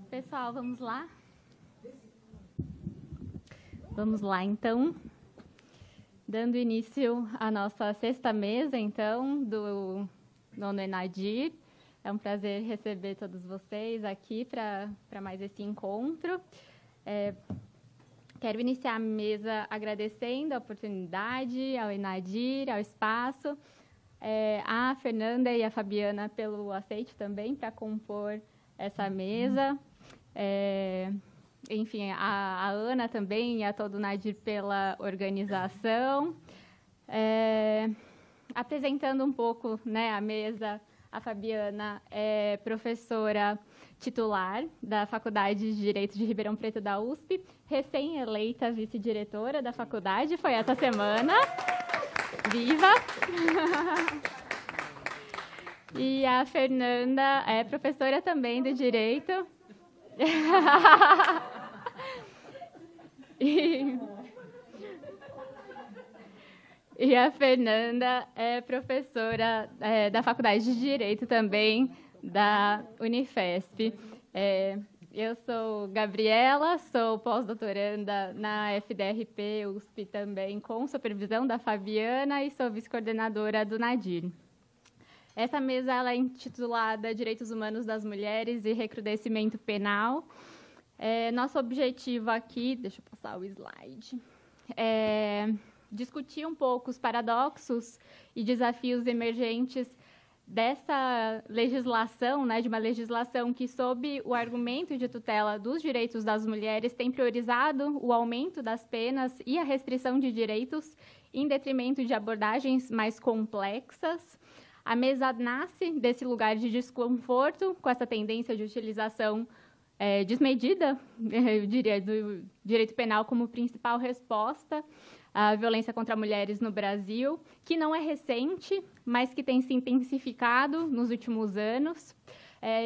Pessoal, vamos lá? Vamos lá, então. Dando início à nossa sexta mesa, então, do Nono Enadir. É um prazer receber todos vocês aqui para mais esse encontro. Quero iniciar a mesa agradecendo a oportunidade, ao Enadir, ao espaço, a Fernanda e a Fabiana pelo aceite também para compor essa mesa. Enfim, a Ana também e a todo o Nadir pela organização. Apresentando um pouco, né, a mesa, a Fabiana é professora titular da Faculdade de Direito de Ribeirão Preto da USP, recém-eleita vice-diretora da faculdade, foi essa semana. Viva! E a Fernanda é professora também do Direito. E a Fernanda é professora da Faculdade de Direito também, da Unifesp. Eu sou Gabriela, sou pós-doutoranda na FDRP, USP também, com supervisão da Fabiana e sou vice-coordenadora do Nadir. Essa mesa ela é intitulada Direitos Humanos das Mulheres e Recrudescimento Penal. Nosso objetivo aqui, deixa eu passar o slide, discutir um pouco os paradoxos e desafios emergentes dessa legislação, né, de uma legislação que, sob o argumento de tutela dos direitos das mulheres, tem priorizado o aumento das penas e a restrição de direitos em detrimento de abordagens mais complexas. A mesa nasce desse lugar de desconforto, com essa tendência de utilização desmedida, eu diria, do direito penal como principal resposta à violência contra mulheres no Brasil, que não é recente, mas que tem se intensificado nos últimos anos,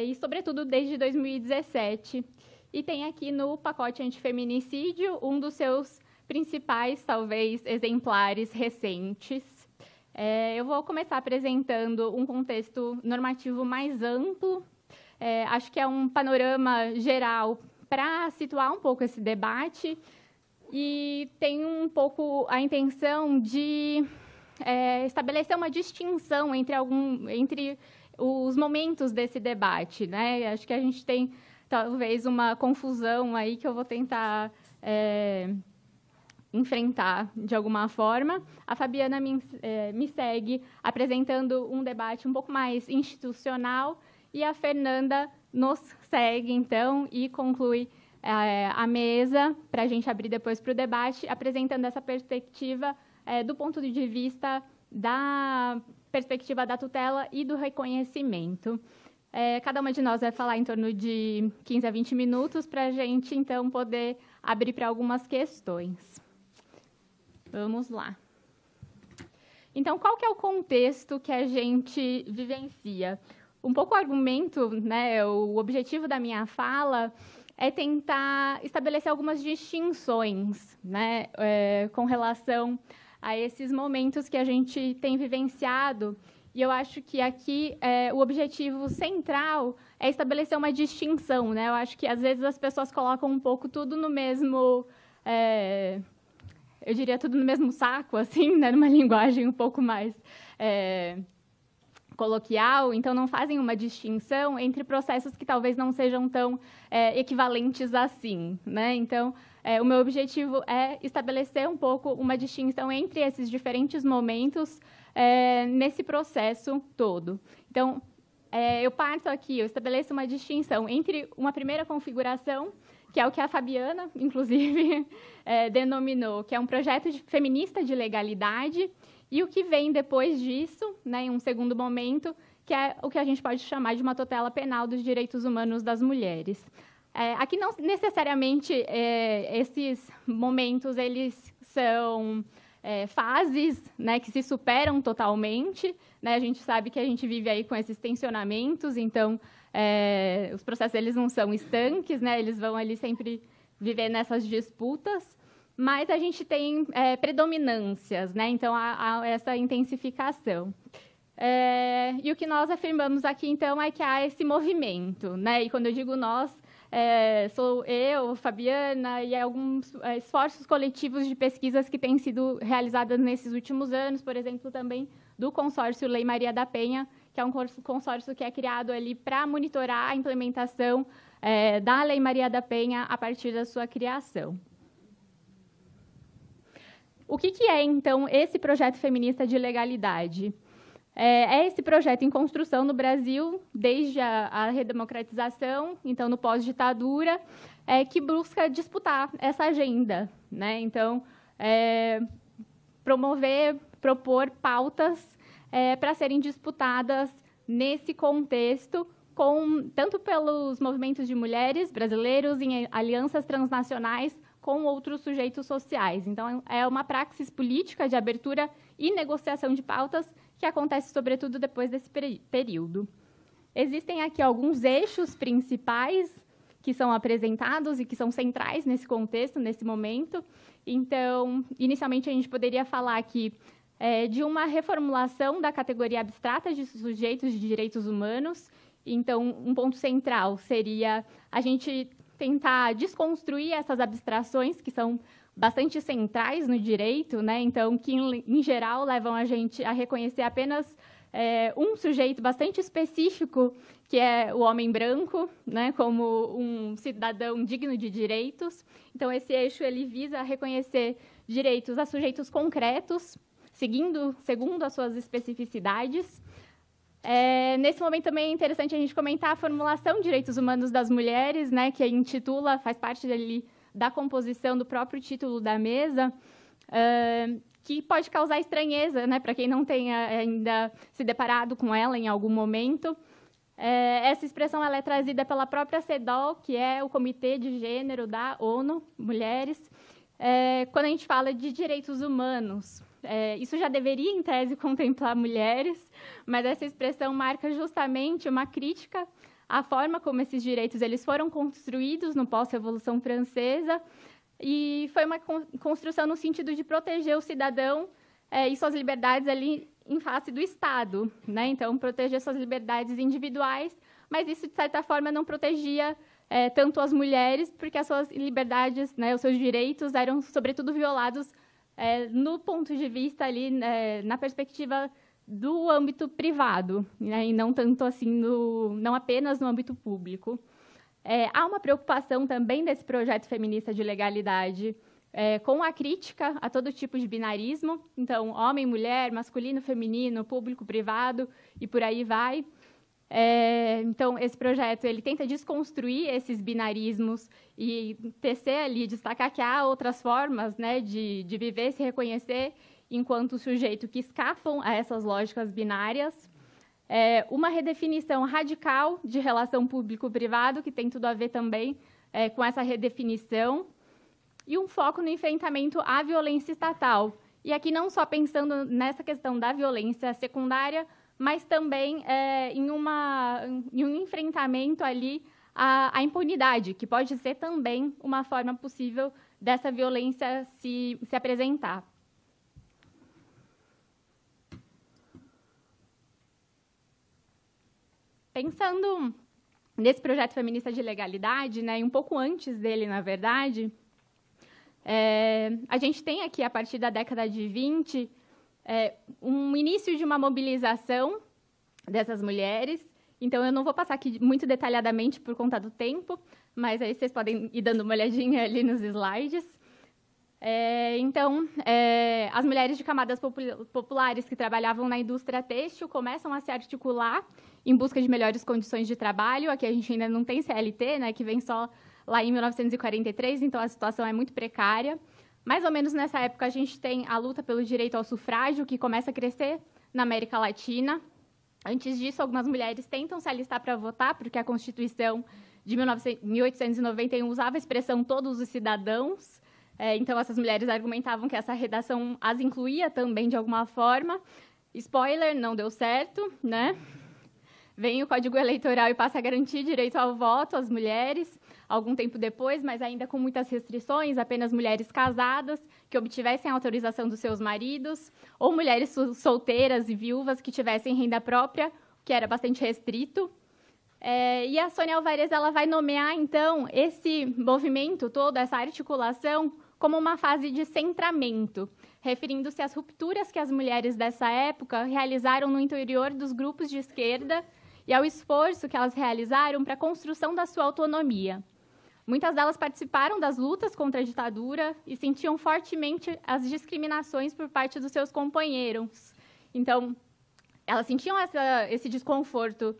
e, sobretudo, desde 2017. E tem aqui no pacote antifeminicídio um dos seus principais, talvez, exemplares recentes. Eu vou começar apresentando um contexto normativo mais amplo. Acho que é um panorama geral para situar um pouco esse debate e tem um pouco a intenção de estabelecer uma distinção entre os momentos desse debate, né? Acho que a gente tem, talvez, uma confusão aí que eu vou tentar enfrentar de alguma forma. A Fabiana me segue apresentando um debate um pouco mais institucional e a Fernanda nos segue, então, e conclui a mesa para a gente abrir depois para o debate, apresentando essa perspectiva do ponto de vista da perspectiva da tutela e do reconhecimento. Cada uma de nós vai falar em torno de 15 a 20 minutos para a gente, então, poder abrir para algumas questões. Vamos lá. Então, qual que é o contexto que a gente vivencia? Um pouco o argumento, né, o objetivo da minha fala é tentar estabelecer algumas distinções, né, com relação a esses momentos que a gente tem vivenciado. E eu acho que aqui o objetivo central é estabelecer uma distinção, né? Eu acho que, às vezes, as pessoas colocam um pouco tudo no mesmo... eu diria tudo no mesmo saco, assim, né, numa linguagem um pouco mais coloquial, então não fazem uma distinção entre processos que talvez não sejam tão equivalentes assim, né? Então, o meu objetivo é estabelecer um pouco uma distinção entre esses diferentes momentos nesse processo todo. Então, eu parto aqui, eu estabeleço uma distinção entre uma primeira configuração, que é o que a Fabiana, inclusive, denominou, que é um projeto feminista de legalidade, e o que vem depois disso, né, em um segundo momento, que é o que a gente pode chamar de uma tutela penal dos direitos humanos das mulheres. Aqui não necessariamente esses momentos eles são fases, né, que se superam totalmente, né? A gente sabe que a gente vive aí com esses tensionamentos, então os processos eles não são estanques, né? Eles vão ali sempre viver nessas disputas, mas a gente tem predominâncias, né? Então há essa intensificação. E o que nós afirmamos aqui, então, é que há esse movimento, né? E quando eu digo nós, sou eu, Fabiana, e alguns esforços coletivos de pesquisas que têm sido realizados nesses últimos anos, por exemplo, também do consórcio Lei Maria da Penha, que é um consórcio que é criado ali para monitorar a implementação da Lei Maria da Penha a partir da sua criação. O que é, então, esse projeto feminista de legalidade? É esse projeto em construção no Brasil, desde a redemocratização, então, no pós-ditadura, que busca disputar essa agenda, né? Então, propor pautas para serem disputadas nesse contexto, tanto pelos movimentos de mulheres brasileiros em alianças transnacionais com outros sujeitos sociais. Então, é uma praxis política de abertura e negociação de pautas que acontece, sobretudo, depois desse período. Existem aqui alguns eixos principais que são apresentados e que são centrais nesse contexto, nesse momento. Então, inicialmente, a gente poderia falar aqui de uma reformulação da categoria abstrata de sujeitos de direitos humanos. Então, um ponto central seria a gente tentar desconstruir essas abstrações que são bastante centrais no direito, né? Então, que, em geral, levam a gente a reconhecer apenas um sujeito bastante específico, que é o homem branco, né? Como um cidadão digno de direitos. Então, esse eixo ele visa reconhecer direitos a sujeitos concretos, segundo as suas especificidades. Nesse momento também é interessante a gente comentar a formulação de direitos humanos das mulheres, né, que intitula, faz parte da composição do próprio título da mesa, que pode causar estranheza, né, para quem não tenha ainda se deparado com ela em algum momento. Essa expressão ela é trazida pela própria CEDAW, que é o Comitê de Gênero da ONU, Mulheres, quando a gente fala de direitos humanos. Isso já deveria, em tese, contemplar mulheres, mas essa expressão marca justamente uma crítica à forma como esses direitos eles foram construídos no pós-Revolução Francesa, e foi uma construção no sentido de proteger o cidadão e suas liberdades ali em face do Estado, né? Então, proteger suas liberdades individuais, mas isso, de certa forma, não protegia tanto as mulheres, porque as suas liberdades, né, os seus direitos eram, sobretudo, violados no ponto de vista ali, na perspectiva do âmbito privado, né, e não tanto assim não apenas no âmbito público. Há uma preocupação também desse projeto feminista de legalidade com a crítica a todo tipo de binarismo, então homem, mulher, masculino, feminino, público, privado e por aí vai. Então, esse projeto ele tenta desconstruir esses binarismos e tecer ali, destacar que há outras formas, né, de viver, se reconhecer enquanto sujeito que escapam a essas lógicas binárias. Uma redefinição radical de relação público-privado, que tem tudo a ver também com essa redefinição, e um foco no enfrentamento à violência estatal. E aqui não só pensando nessa questão da violência secundária, mas também em um enfrentamento ali à impunidade, que pode ser também uma forma possível dessa violência se apresentar. Pensando nesse projeto feminista de legalidade, né, e um pouco antes dele, na verdade, a gente tem aqui, a partir da década de 20, um início de uma mobilização dessas mulheres. Então, eu não vou passar aqui muito detalhadamente por conta do tempo, mas aí vocês podem ir dando uma olhadinha ali nos slides. Então, as mulheres de camadas populares que trabalhavam na indústria têxtil começam a se articular em busca de melhores condições de trabalho. Aqui a gente ainda não tem CLT, né, que vem só lá em 1943, então a situação é muito precária. Mais ou menos nessa época, a gente tem a luta pelo direito ao sufrágio, que começa a crescer na América Latina. Antes disso, algumas mulheres tentam se alistar para votar, porque a Constituição de 1891 usava a expressão todos os cidadãos. Então, essas mulheres argumentavam que essa redação as incluía também de alguma forma. Spoiler, não deu certo, né? Vem o Código Eleitoral e passa a garantir direito ao voto às mulheres, algum tempo depois, mas ainda com muitas restrições, apenas mulheres casadas que obtivessem a autorização dos seus maridos, ou mulheres solteiras e viúvas que tivessem renda própria, que era bastante restrito. E a Sônia Álvares ela vai nomear, então, esse movimento todo, essa articulação, como uma fase de centramento, referindo-se às rupturas que as mulheres dessa época realizaram no interior dos grupos de esquerda e ao esforço que elas realizaram para a construção da sua autonomia. Muitas delas participaram das lutas contra a ditadura e sentiam fortemente as discriminações por parte dos seus companheiros. Então, elas sentiam esse desconforto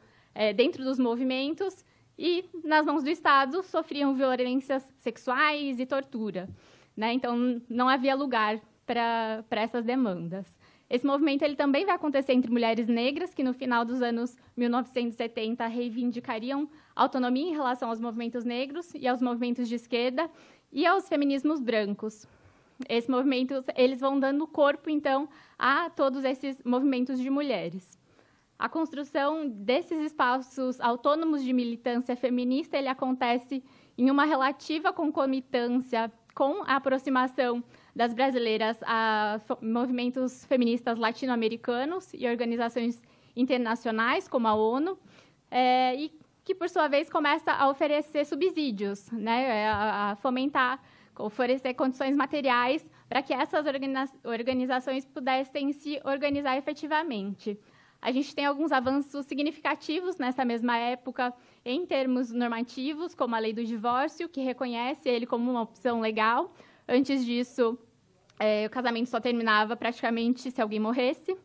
dentro dos movimentos e, nas mãos do Estado, sofriam violências sexuais e tortura, né? Então, não havia lugar para essas demandas. Esse movimento ele também vai acontecer entre mulheres negras, que no final dos anos 1970 reivindicariam autonomia em relação aos movimentos negros e aos movimentos de esquerda e aos feminismos brancos. Esses movimentos eles vão dando corpo, então, a todos esses movimentos de mulheres. A construção desses espaços autônomos de militância feminista ele acontece em uma relativa concomitância com a aproximação das brasileiras a movimentos feministas latino-americanos e organizações internacionais, como a ONU, e que, por sua vez, começa a oferecer subsídios, né, a fomentar, oferecer condições materiais para que essas organizações pudessem se organizar efetivamente. A gente tem alguns avanços significativos nessa mesma época em termos normativos, como a lei do divórcio, que reconhece ele como uma opção legal. Antes disso, o casamento só terminava praticamente se alguém morresse. O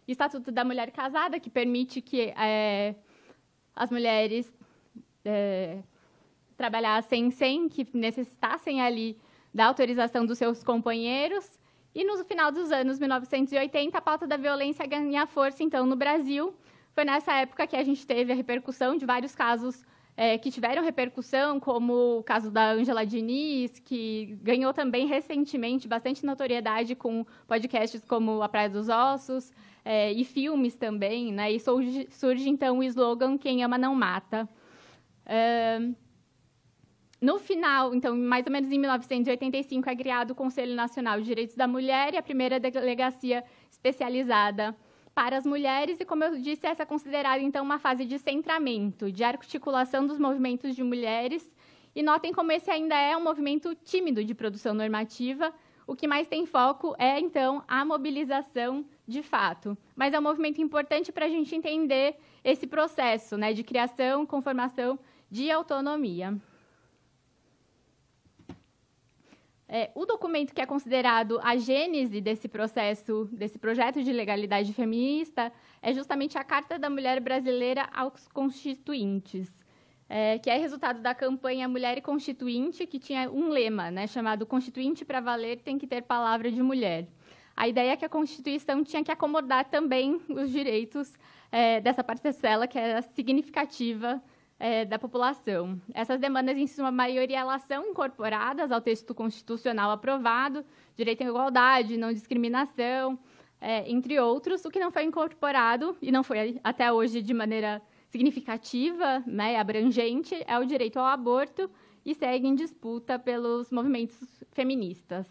Estatuto da Mulher Casada, que permite que as mulheres trabalhassem sem que necessitassem ali da autorização dos seus companheiros. E no final dos anos 1980, a pauta da violência ganha força, então, no Brasil. Foi nessa época que a gente teve a repercussão de vários casos que tiveram repercussão, como o caso da Ângela Diniz, que ganhou também recentemente bastante notoriedade com podcasts como A Praia dos Ossos, e filmes também, né? E surge, então, o slogan Quem Ama Não Mata. No final, então, mais ou menos em 1985, é criado o Conselho Nacional de Direitos da Mulher e a primeira delegacia especializada para as mulheres, e, como eu disse, essa é considerada, então, uma fase de centramento, de articulação dos movimentos de mulheres. E notem como esse ainda é um movimento tímido de produção normativa. O que mais tem foco é, então, a mobilização de fato. Mas é um movimento importante para a gente entender esse processo, né, de criação, conformação de autonomia. O documento que é considerado a gênese desse processo, desse projeto de legalidade feminista, é justamente a Carta da Mulher Brasileira aos Constituintes, que é resultado da campanha Mulher e Constituinte, que tinha um lema, né, chamado Constituinte para valer tem que ter palavra de mulher. A ideia é que a Constituição tinha que acomodar também os direitos dessa parcela que era significativa da população. Essas demandas, em sua maioria, elas são incorporadas ao texto constitucional aprovado, direito à igualdade, não discriminação, entre outros. O que não foi incorporado, e não foi até hoje de maneira significativa, né, abrangente, é o direito ao aborto, e segue em disputa pelos movimentos feministas.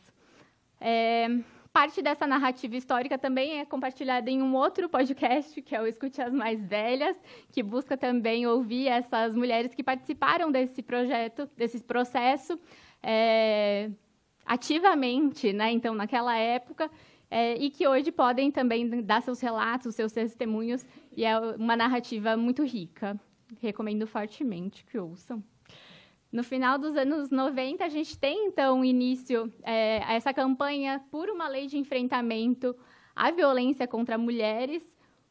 Parte dessa narrativa histórica também é compartilhada em um outro podcast, que é o Escute as Mais Velhas, que busca também ouvir essas mulheres que participaram desse projeto, desse processo, ativamente, né, então, naquela época, e que hoje podem também dar seus relatos, seus testemunhos, e é uma narrativa muito rica. Recomendo fortemente que ouçam. No final dos anos 90, a gente tem, então, início a essa campanha por uma lei de enfrentamento à violência contra mulheres.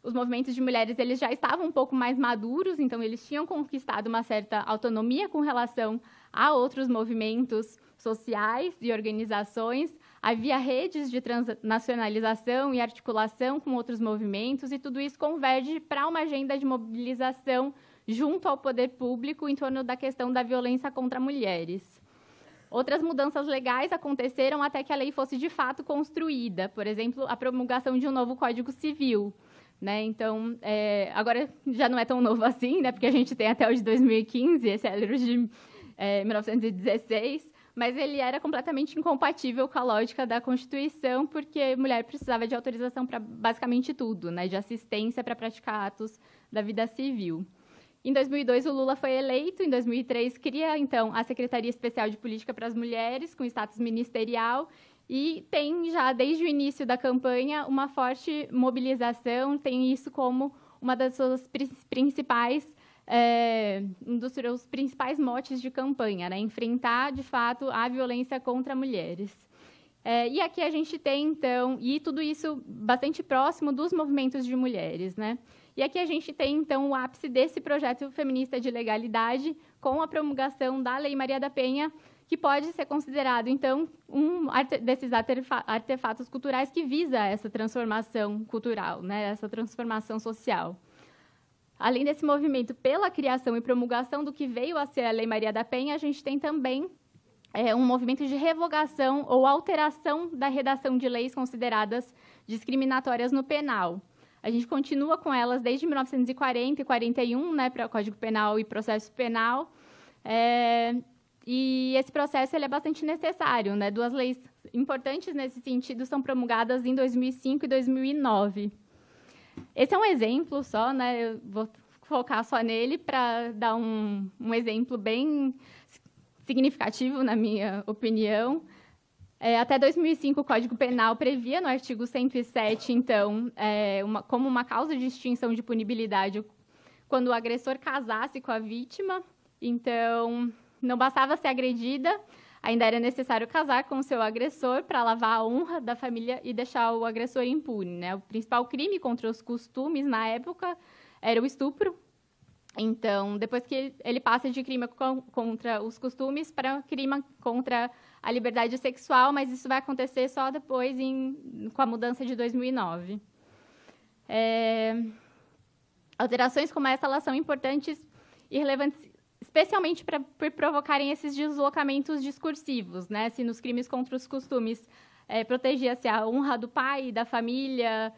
Os movimentos de mulheres eles já estavam um pouco mais maduros, então eles tinham conquistado uma certa autonomia com relação a outros movimentos sociais e organizações. Havia redes de transnacionalização e articulação com outros movimentos, e tudo isso converge para uma agenda de mobilização junto ao poder público em torno da questão da violência contra mulheres. Outras mudanças legais aconteceram até que a lei fosse de fato construída, por exemplo, a promulgação de um novo Código Civil, né? Então, agora já não é tão novo assim, né? Porque a gente tem até o de 2015, esse é de 1916, mas ele era completamente incompatível com a lógica da Constituição, porque mulher precisava de autorização para basicamente tudo, né? De assistência para praticar atos da vida civil. Em 2002, o Lula foi eleito. Em 2003, cria, então, a Secretaria Especial de Política para as Mulheres, com status ministerial, e tem já, desde o início da campanha, uma forte mobilização, tem isso como uma das suas principais, um dos seus principais motes de campanha, né? Enfrentar, de fato, a violência contra mulheres. E aqui a gente tem, então, e tudo isso bastante próximo dos movimentos de mulheres, né? E aqui a gente tem, então, o ápice desse projeto feminista de legalidade com a promulgação da Lei Maria da Penha, que pode ser considerado, então, um desses artefatos culturais que visa essa transformação cultural, né? Essa transformação social. Além desse movimento pela criação e promulgação do que veio a ser a Lei Maria da Penha, a gente tem também um movimento de revogação ou alteração da redação de leis consideradas discriminatórias no penal. A gente continua com elas desde 1940 e 41, né, para o Código Penal e Processo Penal, e esse processo ele é bastante necessário, né? 2 leis importantes nesse sentido são promulgadas em 2005 e 2009. Esse é um exemplo só, né? Eu vou focar só nele para dar um exemplo bem significativo, na minha opinião. Até 2005, o Código Penal previa, no artigo 107, então, como uma causa de extinção de punibilidade quando o agressor casasse com a vítima. Então, não bastava ser agredida, ainda era necessário casar com o seu agressor para lavar a honra da família e deixar o agressor impune, né? O principal crime contra os costumes, na época, era o estupro. Então, depois que ele passa de crime contra os costumes para crime contra a liberdade sexual, mas isso vai acontecer só depois, com a mudança de 2009. Alterações como essa, elas são importantes e relevantes, especialmente por provocarem esses deslocamentos discursivos, né? Se nos crimes contra os costumes protegia-se a honra do pai, da família,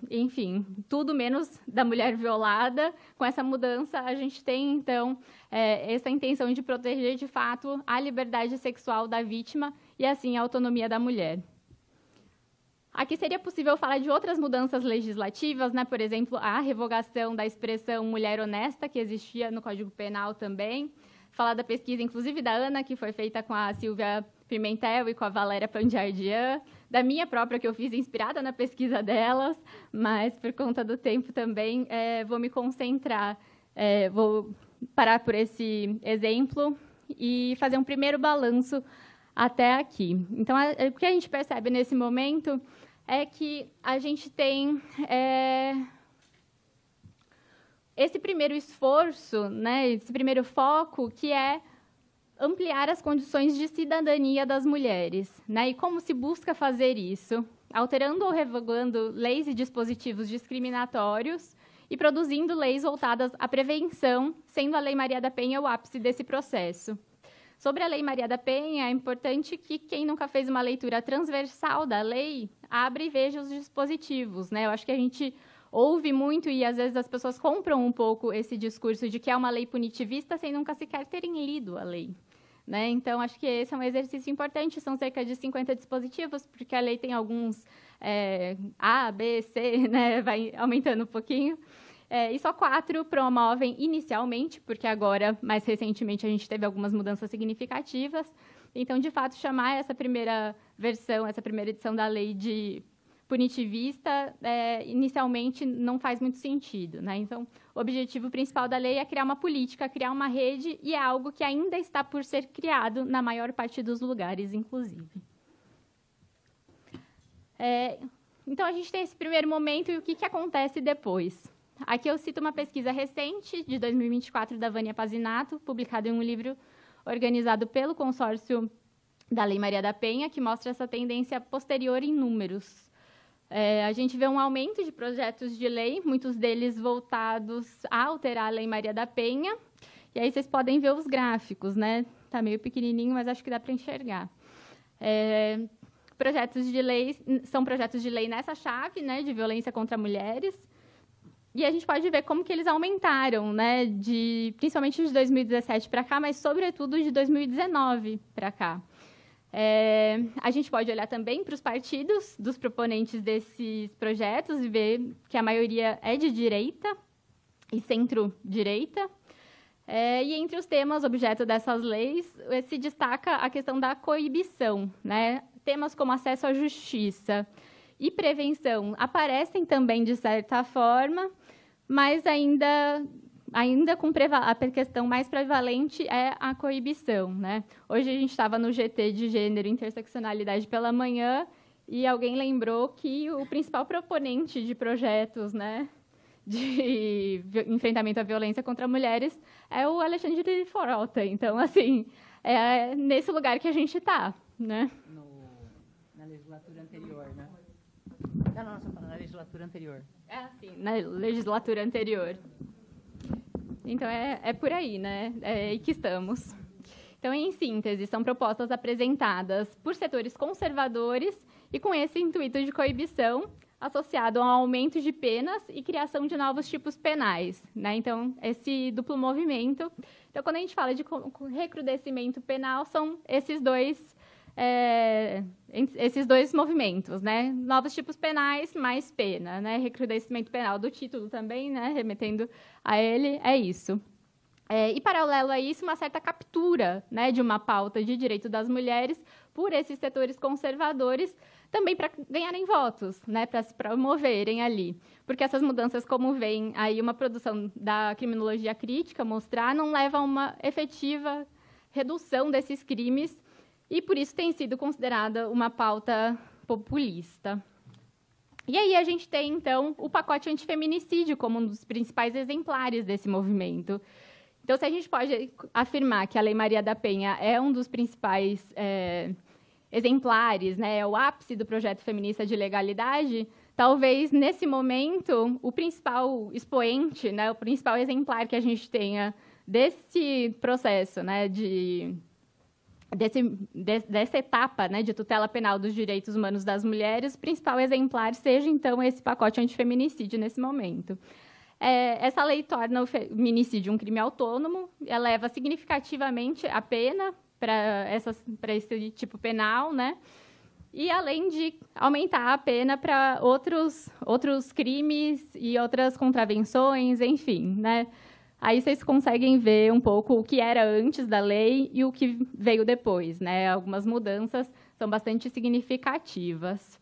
enfim, tudo menos da mulher violada. Com essa mudança, a gente tem, então, essa intenção de proteger, de fato, a liberdade sexual da vítima e, assim, a autonomia da mulher. Aqui seria possível falar de outras mudanças legislativas, né? Por exemplo, a revogação da expressão mulher honesta, que existia no Código Penal também. Falar da pesquisa, inclusive, da Ana, que foi feita com a Silvia Pimentel e com a Valéria Pandiardian, da minha própria, que eu fiz inspirada na pesquisa delas, mas, por conta do tempo também, vou me concentrar, vou parar por esse exemplo e fazer um primeiro balanço até aqui. Então, o que a gente percebe nesse momento é que a gente tem esse primeiro esforço, né, esse primeiro foco, que é ampliar as condições de cidadania das mulheres, né? E como se busca fazer isso? Alterando ou revogando leis e dispositivos discriminatórios e produzindo leis voltadas à prevenção, sendo a Lei Maria da Penha o ápice desse processo. Sobre a Lei Maria da Penha, é importante que quem nunca fez uma leitura transversal da lei abra e veja os dispositivos, né? Eu acho que a gente ouve muito e, às vezes, as pessoas compram um pouco esse discurso de que é uma lei punitivista sem nunca sequer terem lido a lei, né? Então, acho que esse é um exercício importante. São cerca de 50 dispositivos, porque a lei tem alguns A, B, C, né? Vai aumentando um pouquinho. E só 4 promovem inicialmente, porque agora, mais recentemente, a gente teve algumas mudanças significativas. Então, de fato, chamar essa primeira versão, essa primeira edição da lei de punitivista, inicialmente não faz muito sentido, né? Então, o objetivo principal da lei é criar uma política, criar uma rede, e é algo que ainda está por ser criado na maior parte dos lugares, inclusive. Então, a gente tem esse primeiro momento e o que acontece depois. Aqui eu cito uma pesquisa recente, de 2024, da Vânia Pazinato, publicada em um livro organizado pelo consórcio da Lei Maria da Penha, que mostra essa tendência posterior em números. A gente vê um aumento de projetos de lei, muitos deles voltados a alterar a Lei Maria da Penha. E aí vocês podem ver os gráficos, né? Está meio pequenininho, mas acho que dá para enxergar. Projetos de lei, são projetos de lei nessa chave, né, de violência contra mulheres. E a gente pode ver como que eles aumentaram, né, principalmente de 2017 para cá, mas, sobretudo, de 2019 para cá. A gente pode olhar também para os partidos dos proponentes desses projetos e ver que a maioria é de direita. e centro-direita. E entre os temas objeto dessas leis, se destaca a questão da coibição, né? Temas como acesso à justiça e prevenção aparecem também, de certa forma, mas ainda com a questão mais prevalente é a coibição, né? Hoje a gente estava no GT de Gênero e Interseccionalidade pela manhã e alguém lembrou que o principal proponente de projetos, né, de enfrentamento à violência contra mulheres é o Alexandre Frota. Então, assim, é nesse lugar que a gente está, né? Na legislatura anterior, né? Na legislatura anterior. Sim, na legislatura anterior. Então, é por aí, né? É aí que estamos. Então, em síntese, são propostas apresentadas por setores conservadores e com esse intuito de coibição, associado ao aumento de penas e criação de novos tipos penais, né? Então, esse duplo movimento. Então, quando a gente fala de recrudescimento penal, são esses dois movimentos, né? Novos tipos penais mais pena, né? Recrudescimento penal do título também, né? Remetendo a ele, é isso. E, paralelo a isso, uma certa captura, né, de uma pauta de direito das mulheres por esses setores conservadores, também para ganharem votos, né, para se promoverem ali. Porque essas mudanças, como vem aí uma produção da criminologia crítica mostrar, não leva a uma efetiva redução desses crimes e, por isso, tem sido considerada uma pauta populista. E aí a gente tem, então, o pacote antifeminicídio como um dos principais exemplares desse movimento. Então, se a gente pode afirmar que a Lei Maria da Penha é um dos principais exemplares, né, é o ápice do projeto feminista de legalidade, talvez, nesse momento, o principal expoente, né, o principal exemplar que a gente tenha desse processo, né, dessa etapa, né, de tutela penal dos direitos humanos das mulheres, o principal exemplar seja, então, esse pacote antifeminicídio nesse momento. Essa lei torna o feminicídio um crime autônomo, eleva significativamente a pena para esse tipo penal, né? E além de aumentar a pena para outros crimes e outras contravenções, enfim, né? Aí vocês conseguem ver um pouco o que era antes da lei e o que veio depois, né? Algumas mudanças são bastante significativas.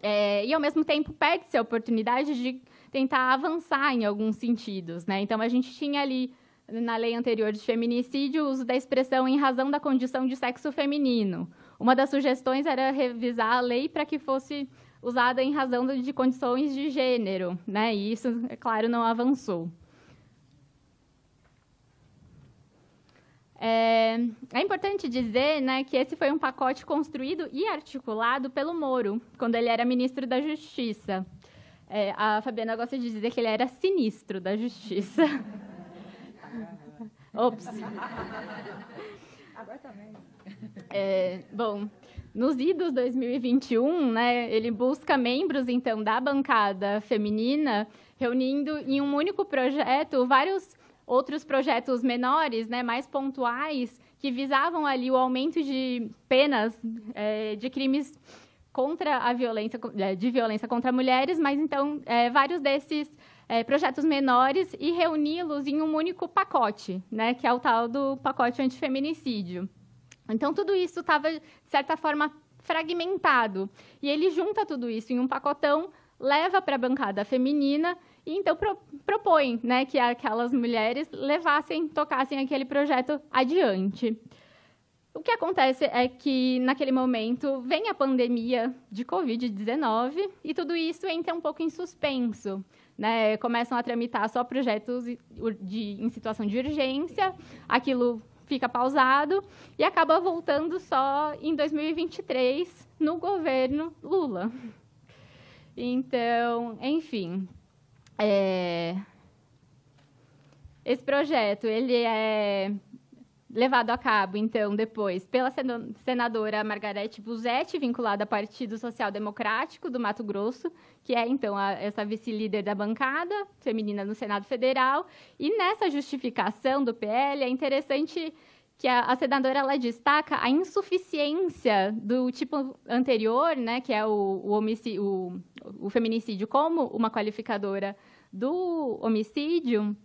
E, ao mesmo tempo, perde-se a oportunidade de tentar avançar em alguns sentidos, né? Então, a gente tinha ali, na lei anterior de feminicídio, o uso da expressão em razão da condição de sexo feminino. Uma das sugestões era revisar a lei para que fosse usada em razão de condições de gênero, né? E isso, é claro, não avançou. É importante dizer, né, que esse foi um pacote construído e articulado pelo Moro, quando ele era ministro da Justiça. A Fabiana gosta de dizer que ele era sinistro da Justiça. Ops. Agora também. Bom, nos idos 2021, né, ele busca membros, então, da bancada feminina, reunindo em um único projeto vários outros projetos menores, né, mais pontuais, que visavam ali o aumento de penas de crimes contra a violência, de violência contra mulheres, mas, então, vários desses projetos menores e reuni-los em um único pacote, né, que é o tal do pacote antifeminicídio. Então, tudo isso estava, de certa forma, fragmentado. E ele junta tudo isso em um pacotão, leva para a bancada feminina e, então, propõe, né, que aquelas mulheres tocassem aquele projeto adiante. O que acontece é que, naquele momento, vem a pandemia de Covid-19 e tudo isso entra um pouco em suspenso, né? Começam a tramitar só projetos em situação de urgência, aquilo fica pausado e acaba voltando só em 2023, no governo Lula. Então, enfim, esse projeto ele é levado a cabo, então, depois, pela senadora Margarete Busetti, vinculada ao Partido Social Democrático do Mato Grosso, que é, então, essa vice-líder da bancada feminina no Senado Federal. E nessa justificação do PL, é interessante que a senadora ela destaca a insuficiência do tipo anterior, né, que é o feminicídio, como uma qualificadora do homicídio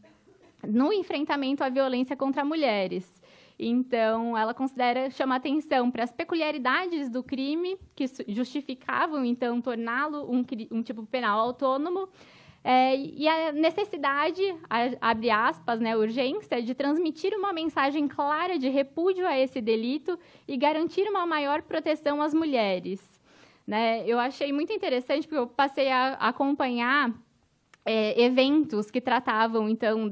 no enfrentamento à violência contra mulheres. Então, ela chama atenção para as peculiaridades do crime, que justificavam, então, torná-lo um tipo penal autônomo, e a necessidade, abre aspas, né, urgência, de transmitir uma mensagem clara de repúdio a esse delito e garantir uma maior proteção às mulheres. Né? Eu achei muito interessante, porque eu passei a acompanhar eventos que tratavam, então,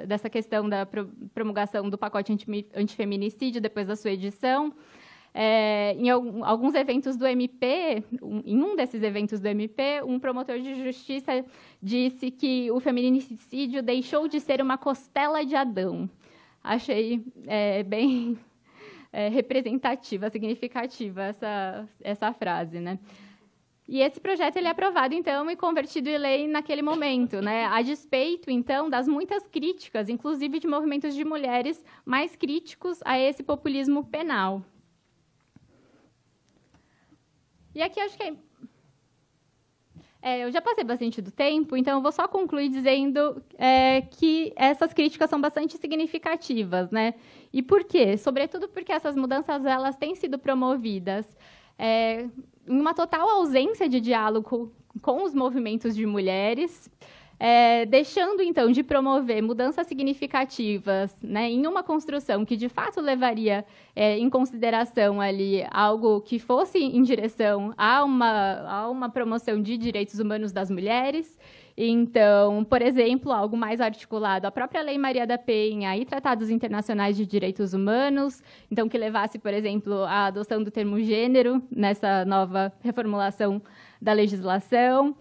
dessa questão da promulgação do pacote antifeminicídio depois da sua edição. Em alguns eventos do MP, em um desses eventos do MP, um promotor de justiça disse que o feminicídio deixou de ser uma costela de Adão. Achei bem representativa, significativa essa frase, né? E esse projeto ele é aprovado, então, e convertido em lei naquele momento, né? A despeito, então, das muitas críticas, inclusive de movimentos de mulheres mais críticos a esse populismo penal. E aqui acho que eu já passei bastante do tempo, então eu vou só concluir dizendo que essas críticas são bastante significativas, né? E por quê? Sobretudo porque essas mudanças elas têm sido promovidas em uma total ausência de diálogo com os movimentos de mulheres, deixando, então, de promover mudanças significativas, né, em uma construção que, de fato, levaria em consideração ali algo que fosse em direção a uma promoção de direitos humanos das mulheres. Então, por exemplo, algo mais articulado, a própria Lei Maria da Penha e tratados internacionais de direitos humanos, então, que levasse, por exemplo, à adoção do termo gênero nessa nova reformulação da legislação.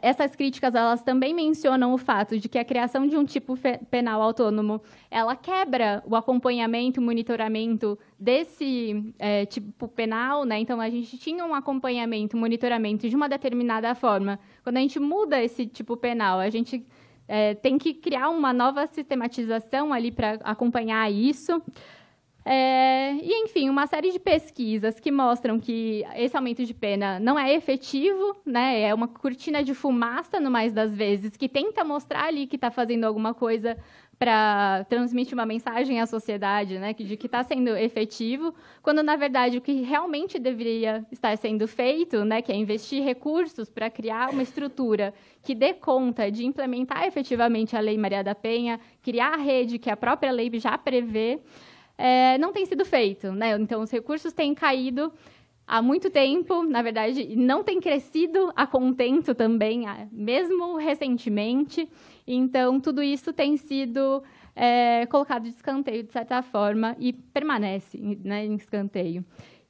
Essas críticas elas também mencionam o fato de que a criação de um tipo penal autônomo ela quebra o acompanhamento, o monitoramento desse tipo penal, né? Então, a gente tinha um acompanhamento, monitoramento de uma determinada forma. Quando a gente muda esse tipo penal, a gente tem que criar uma nova sistematização ali para acompanhar isso. E, enfim, uma série de pesquisas que mostram que esse aumento de pena não é efetivo, né? É uma cortina de fumaça, no mais das vezes, que tenta mostrar ali que está fazendo alguma coisa para transmitir uma mensagem à sociedade, né, de que está sendo efetivo, quando, na verdade, o que realmente deveria estar sendo feito, né, que é investir recursos para criar uma estrutura que dê conta de implementar efetivamente a Lei Maria da Penha, criar a rede que a própria lei já prevê, não tem sido feito, né? Então, os recursos têm caído há muito tempo, na verdade, não tem crescido a contento também, mesmo recentemente. Então, tudo isso tem sido colocado de escanteio, de certa forma, e permanece, né, em escanteio.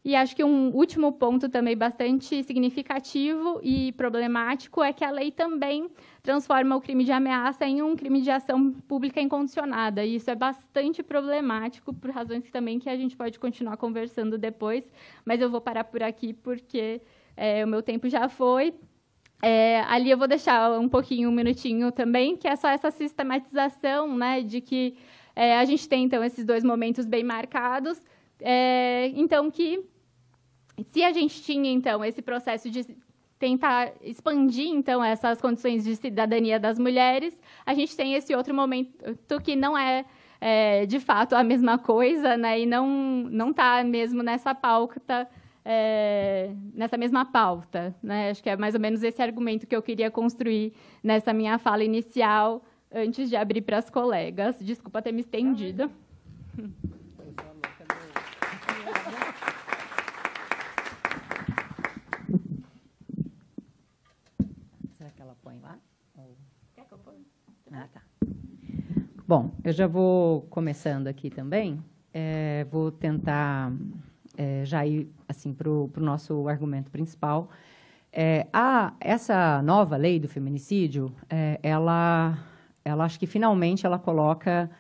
E acho que um último ponto também bastante significativo e problemático é que a lei também transforma o crime de ameaça em um crime de ação pública incondicionada. E isso é bastante problemático, por razões também que a gente pode continuar conversando depois, mas eu vou parar por aqui porque o meu tempo já foi. Ali eu vou deixar um minutinho também, que é só essa sistematização, né, de que a gente tem, então, esses dois momentos bem marcados. Então, que se a gente tinha, então, esse processo de tentar expandir, então, essas condições de cidadania das mulheres, a gente tem esse outro momento que não de fato, a mesma coisa, né, e não está mesmo nessa pauta, nessa mesma pauta, né? Acho que é mais ou menos esse argumento que eu queria construir nessa minha fala inicial, antes de abrir para as colegas. Desculpa ter me estendido. Será que ela põe lá? Quer que eu ponha? Ah, tá. Bom, eu já vou começando aqui também. Vou tentar já ir assim, para o nosso argumento principal. Essa nova lei do feminicídio, ela acho que finalmente ela coloca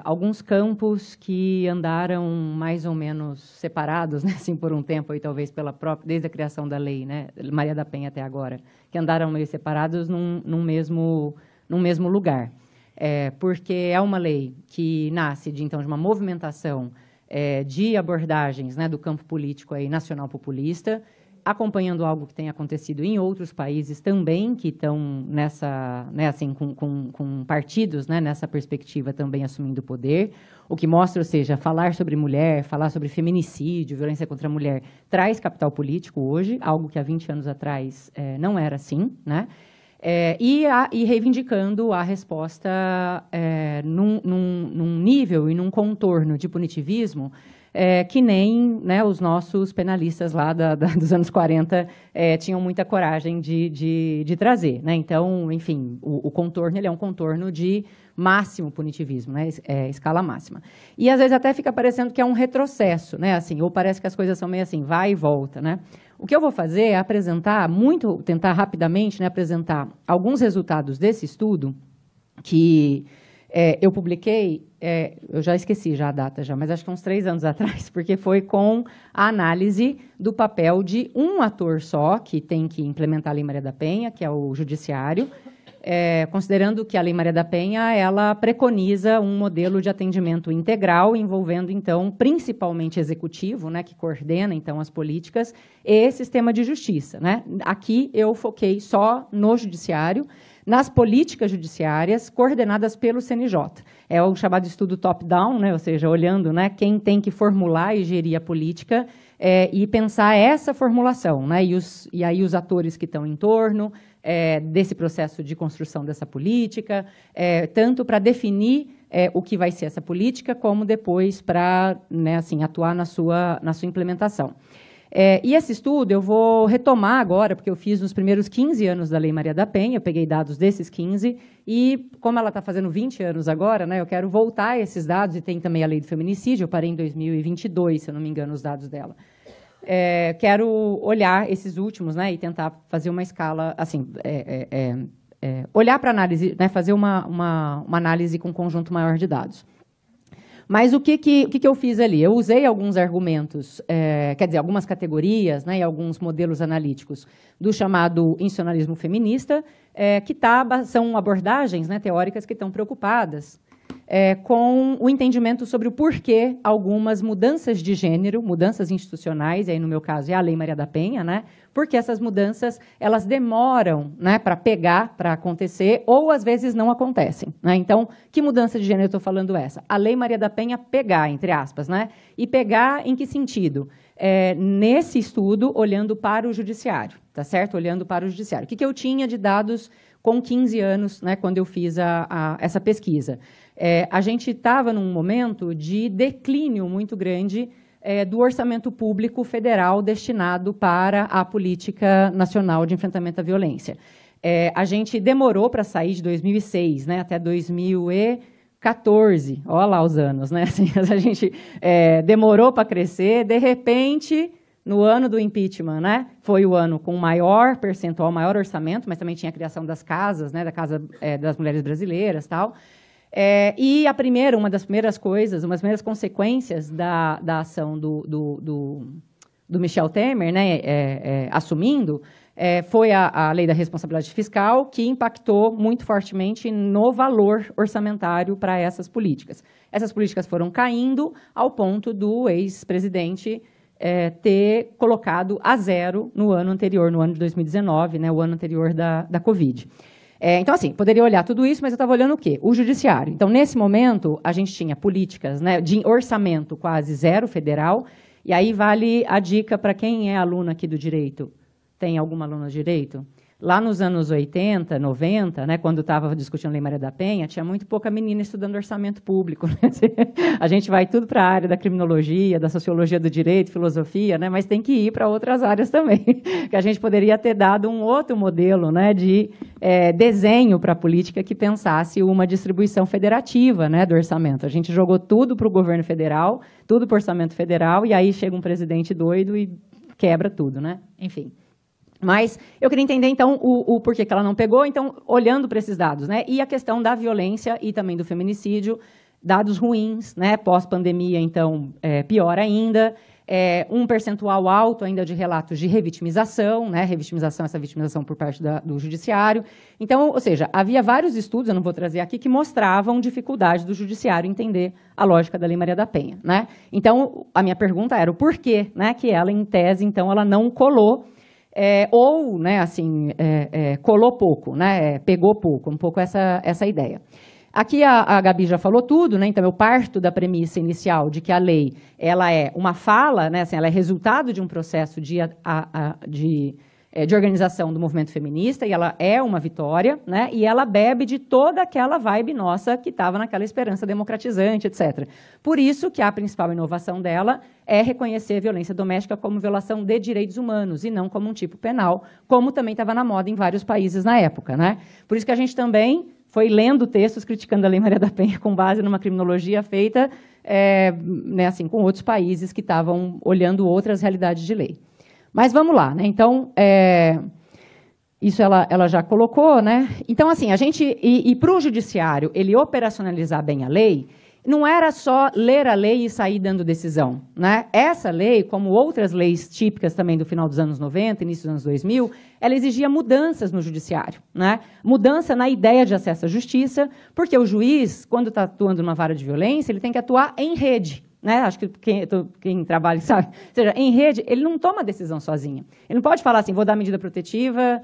alguns campos que andaram mais ou menos separados, né, assim, por um tempo, aí, talvez desde a criação da lei, né, Maria da Penha até agora, que andaram meio separados num mesmo lugar. Porque é uma lei que nasce de uma movimentação de abordagens, né, do campo político aí, nacional populista, acompanhando algo que tem acontecido em outros países também, que estão nessa, né, assim, com partidos, né, nessa perspectiva também assumindo o poder, o que mostra, ou seja, falar sobre mulher, falar sobre feminicídio, violência contra a mulher, traz capital político hoje, algo que há 20 anos atrás não era assim, né? E reivindicando a resposta num nível e num contorno de punitivismo que nem, né, os nossos penalistas lá dos anos 40 tinham muita coragem de trazer, né? Então, enfim, o contorno ele é um contorno de máximo punitivismo, né? Escala máxima. E, às vezes, até fica parecendo que é um retrocesso, né? Assim, ou parece que as coisas são meio assim, vai e volta, né? O que eu vou fazer é tentar rapidamente, né, apresentar alguns resultados desse estudo que eu publiquei, eu já esqueci já a data, mas acho que uns 3 anos atrás, porque foi com a análise do papel de um ator só, que tem que implementar a Lei Maria da Penha, que é o Judiciário, considerando que a Lei Maria da Penha ela preconiza um modelo de atendimento integral, envolvendo, então, principalmente executivo, né, que coordena, então, as políticas, e sistema de justiça, né? Aqui eu foquei só no Judiciário, nas políticas judiciárias coordenadas pelo CNJ. É o chamado estudo top-down, né? Ou seja, olhando, né, quem tem que formular e gerir a política e pensar essa formulação, né? E aí os atores que estão em torno desse processo de construção dessa política, tanto para definir o que vai ser essa política, como depois para, né, assim, atuar na sua implementação. E esse estudo eu vou retomar agora, porque eu fiz nos primeiros 15 anos da Lei Maria da Penha, eu peguei dados desses 15, e como ela está fazendo 20 anos agora, né, eu quero voltar a esses dados, e tem também a Lei do Feminicídio, eu parei em 2022, se eu não me engano, os dados dela. Quero olhar esses últimos, né, e tentar fazer uma escala, assim, olhar para análise, né, fazer uma análise com um conjunto maior de dados. Mas o que eu fiz ali? Eu usei alguns argumentos, quer dizer, algumas categorias, né, e alguns modelos analíticos do chamado institucionalismo feminista, que são abordagens, né, teóricas que estão preocupadas com o entendimento sobre o porquê algumas mudanças de gênero, mudanças institucionais, e aí no meu caso é a Lei Maria da Penha, né, porque essas mudanças elas demoram, né, para pegar, para acontecer, ou às vezes não acontecem, né? Então, que mudança de gênero eu estou falando essa? A Lei Maria da Penha pegar, entre aspas, né? E pegar em que sentido? Nesse estudo, olhando para o judiciário, tá certo? Olhando para o judiciário. O que eu tinha de dados com 15 anos, né, quando eu fiz essa pesquisa? A gente estava num momento de declínio muito grande do orçamento público federal destinado para a política nacional de enfrentamento à violência. A gente demorou para sair de 2006, né, até 2014, olha lá os anos, né? Assim, a gente demorou para crescer, de repente, no ano do impeachment, né, foi o ano com maior percentual, maior orçamento, mas também tinha a criação das casas, né, da Casa das Mulheres Brasileiras, tal. E uma das primeiras coisas, uma das primeiras consequências da ação do Michel Temer, né, assumindo, foi a Lei da Responsabilidade Fiscal, que impactou muito fortemente no valor orçamentário para essas políticas. Essas políticas foram caindo ao ponto do ex-presidente ter colocado a zero no ano anterior, no ano de 2019, né, o ano anterior da Covid. Então, assim, poderia olhar tudo isso, mas eu estava olhando o quê? O judiciário. Então, nesse momento, a gente tinha políticas, né, de orçamento quase zero federal, e aí vale a dica para quem é aluno aqui do direito. Tem alguma aluna de direito? Lá nos anos 80, 90, né, quando estava discutindo a Lei Maria da Penha, tinha muito pouca menina estudando orçamento público. Né? A gente vai tudo para a área da criminologia, da sociologia do direito, filosofia, né, mas tem que ir para outras áreas também. Que a gente poderia ter dado um outro modelo, né, de desenho para a política que pensasse uma distribuição federativa, né, do orçamento. A gente jogou tudo para o governo federal, tudo para o orçamento federal, e aí chega um presidente doido e quebra tudo, né? Enfim. Mas eu queria entender, então, o porquê que ela não pegou, então, olhando para esses dados, né? E a questão da violência e também do feminicídio, dados ruins, né? Pós-pandemia, então, pior ainda. um percentual alto ainda de relatos de revitimização, né? Revitimização, essa vitimização por parte do judiciário. Então, ou seja, havia vários estudos, eu não vou trazer aqui, que mostravam dificuldade do judiciário entender a lógica da Lei Maria da Penha, né? Então, a minha pergunta era o porquê, né, que ela, em tese, então, ela não colou, ou, né, assim, colou pouco, né, pegou pouco, um pouco essa ideia. Aqui a Gabi já falou tudo, né? Então eu parto da premissa inicial de que a lei ela é uma fala, né? Assim, ela é resultado de um processo de organização do movimento feminista, e ela é uma vitória, né? E ela bebe de toda aquela vibe nossa que estava naquela esperança democratizante, etc. Por isso que a principal inovação dela é reconhecer a violência doméstica como violação de direitos humanos e não como um tipo penal, como também estava na moda em vários países na época, né? Por isso que a gente também foi lendo textos criticando a Lei Maria da Penha com base numa criminologia feita né, assim, com outros países que estavam olhando outras realidades de lei. Mas vamos lá, né? Então, isso ela já colocou, né? Então, assim, a gente, e para o judiciário ele operacionalizar bem a lei, não era só ler a lei e sair dando decisão, né? Essa lei, como outras leis típicas também do final dos anos 90, início dos anos 2000, ela exigia mudanças no judiciário, né? Mudança na ideia de acesso à justiça, porque o juiz, quando está atuando numa vara de violência, ele tem que atuar em rede, né? Acho que quem trabalha sabe. Ou seja, em rede, ele não toma decisão sozinho. Ele não pode falar assim, vou dar medida protetiva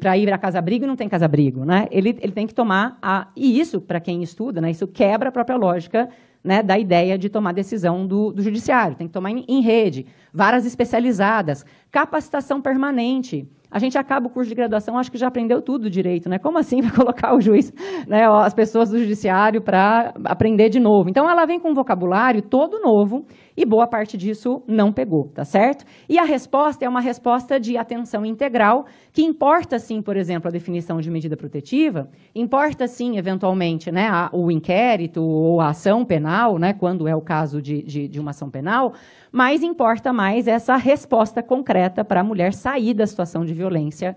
para ir a casa-abrigo e não tem casa-abrigo, né? Ele tem que tomar e isso, para quem estuda, né, isso quebra a própria lógica, né, da ideia de tomar decisão do judiciário. Tem que tomar em rede, varas especializadas, capacitação permanente. A gente acaba o curso de graduação, acho que já aprendeu tudo direito, né? Como assim vai colocar o juiz, né, as pessoas do judiciário para aprender de novo? Então, ela vem com um vocabulário todo novo e boa parte disso não pegou, tá certo? E a resposta é uma resposta de atenção integral, que importa, sim, por exemplo, a definição de medida protetiva, importa, sim, eventualmente, né, o inquérito ou a ação penal, né, quando é o caso de uma ação penal, mas importa mais essa resposta concreta para a mulher sair da situação de violência,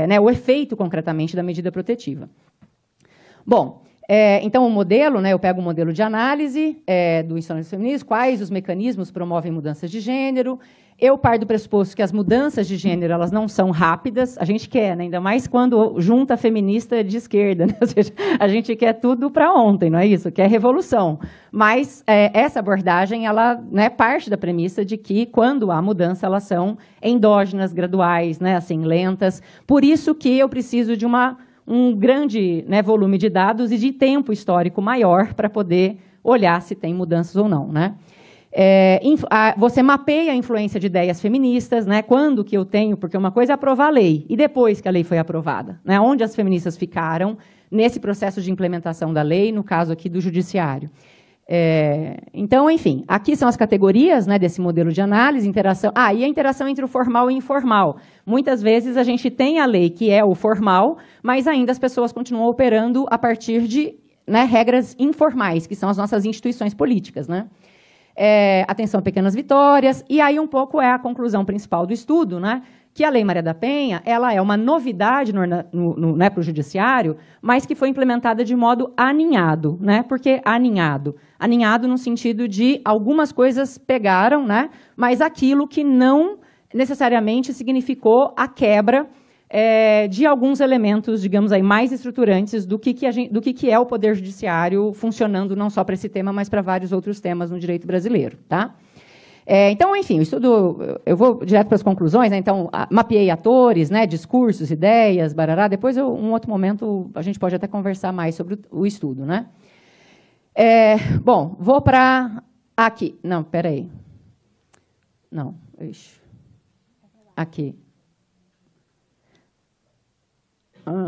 né, o efeito, concretamente, da medida protetiva. Bom, então, o modelo, né, eu pego o modelo de análise do ensino feminista, quais os mecanismos promovem mudanças de gênero. Eu parto do pressuposto que as mudanças de gênero elas não são rápidas, a gente quer, né, ainda mais quando junta feminista de esquerda, né? Ou seja, a gente quer tudo para ontem, não é isso? Quer revolução. Mas essa abordagem ela, né, parte da premissa de que, quando há mudança, elas são endógenas, graduais, né, assim, lentas. Por isso que eu preciso de um grande, né, volume de dados e de tempo histórico maior para poder olhar se tem mudanças ou não, né? Você mapeia a influência de ideias feministas, né? Quando que eu tenho, porque uma coisa é aprovar a lei, e depois que a lei foi aprovada, né? Onde as feministas ficaram nesse processo de implementação da lei, no caso aqui do judiciário. Então, enfim, aqui são as categorias, né, desse modelo de análise, interação. E a interação entre o formal e o informal. Muitas vezes a gente tem a lei que é o formal, mas ainda as pessoas continuam operando a partir de, né, regras informais, que são as nossas instituições políticas, né? Atenção a pequenas vitórias, e aí um pouco é a conclusão principal do estudo, né? Que a Lei Maria da Penha ela é uma novidade né, para o judiciário, mas que foi implementada de modo aninhado. Né? Por que aninhado? Aninhado no sentido de algumas coisas pegaram, né, mas aquilo que não necessariamente significou a quebra de alguns elementos, digamos aí, mais estruturantes do que é o Poder Judiciário funcionando não só para esse tema, mas para vários outros temas no direito brasileiro. Tá? Então, enfim, o estudo, eu vou direto para as conclusões, né? Então, mapeei atores, né, discursos, ideias, barará. Depois, um outro momento, a gente pode até conversar mais sobre o estudo. Né? Bom, vou para aqui. Não, espera aí. Não, aqui.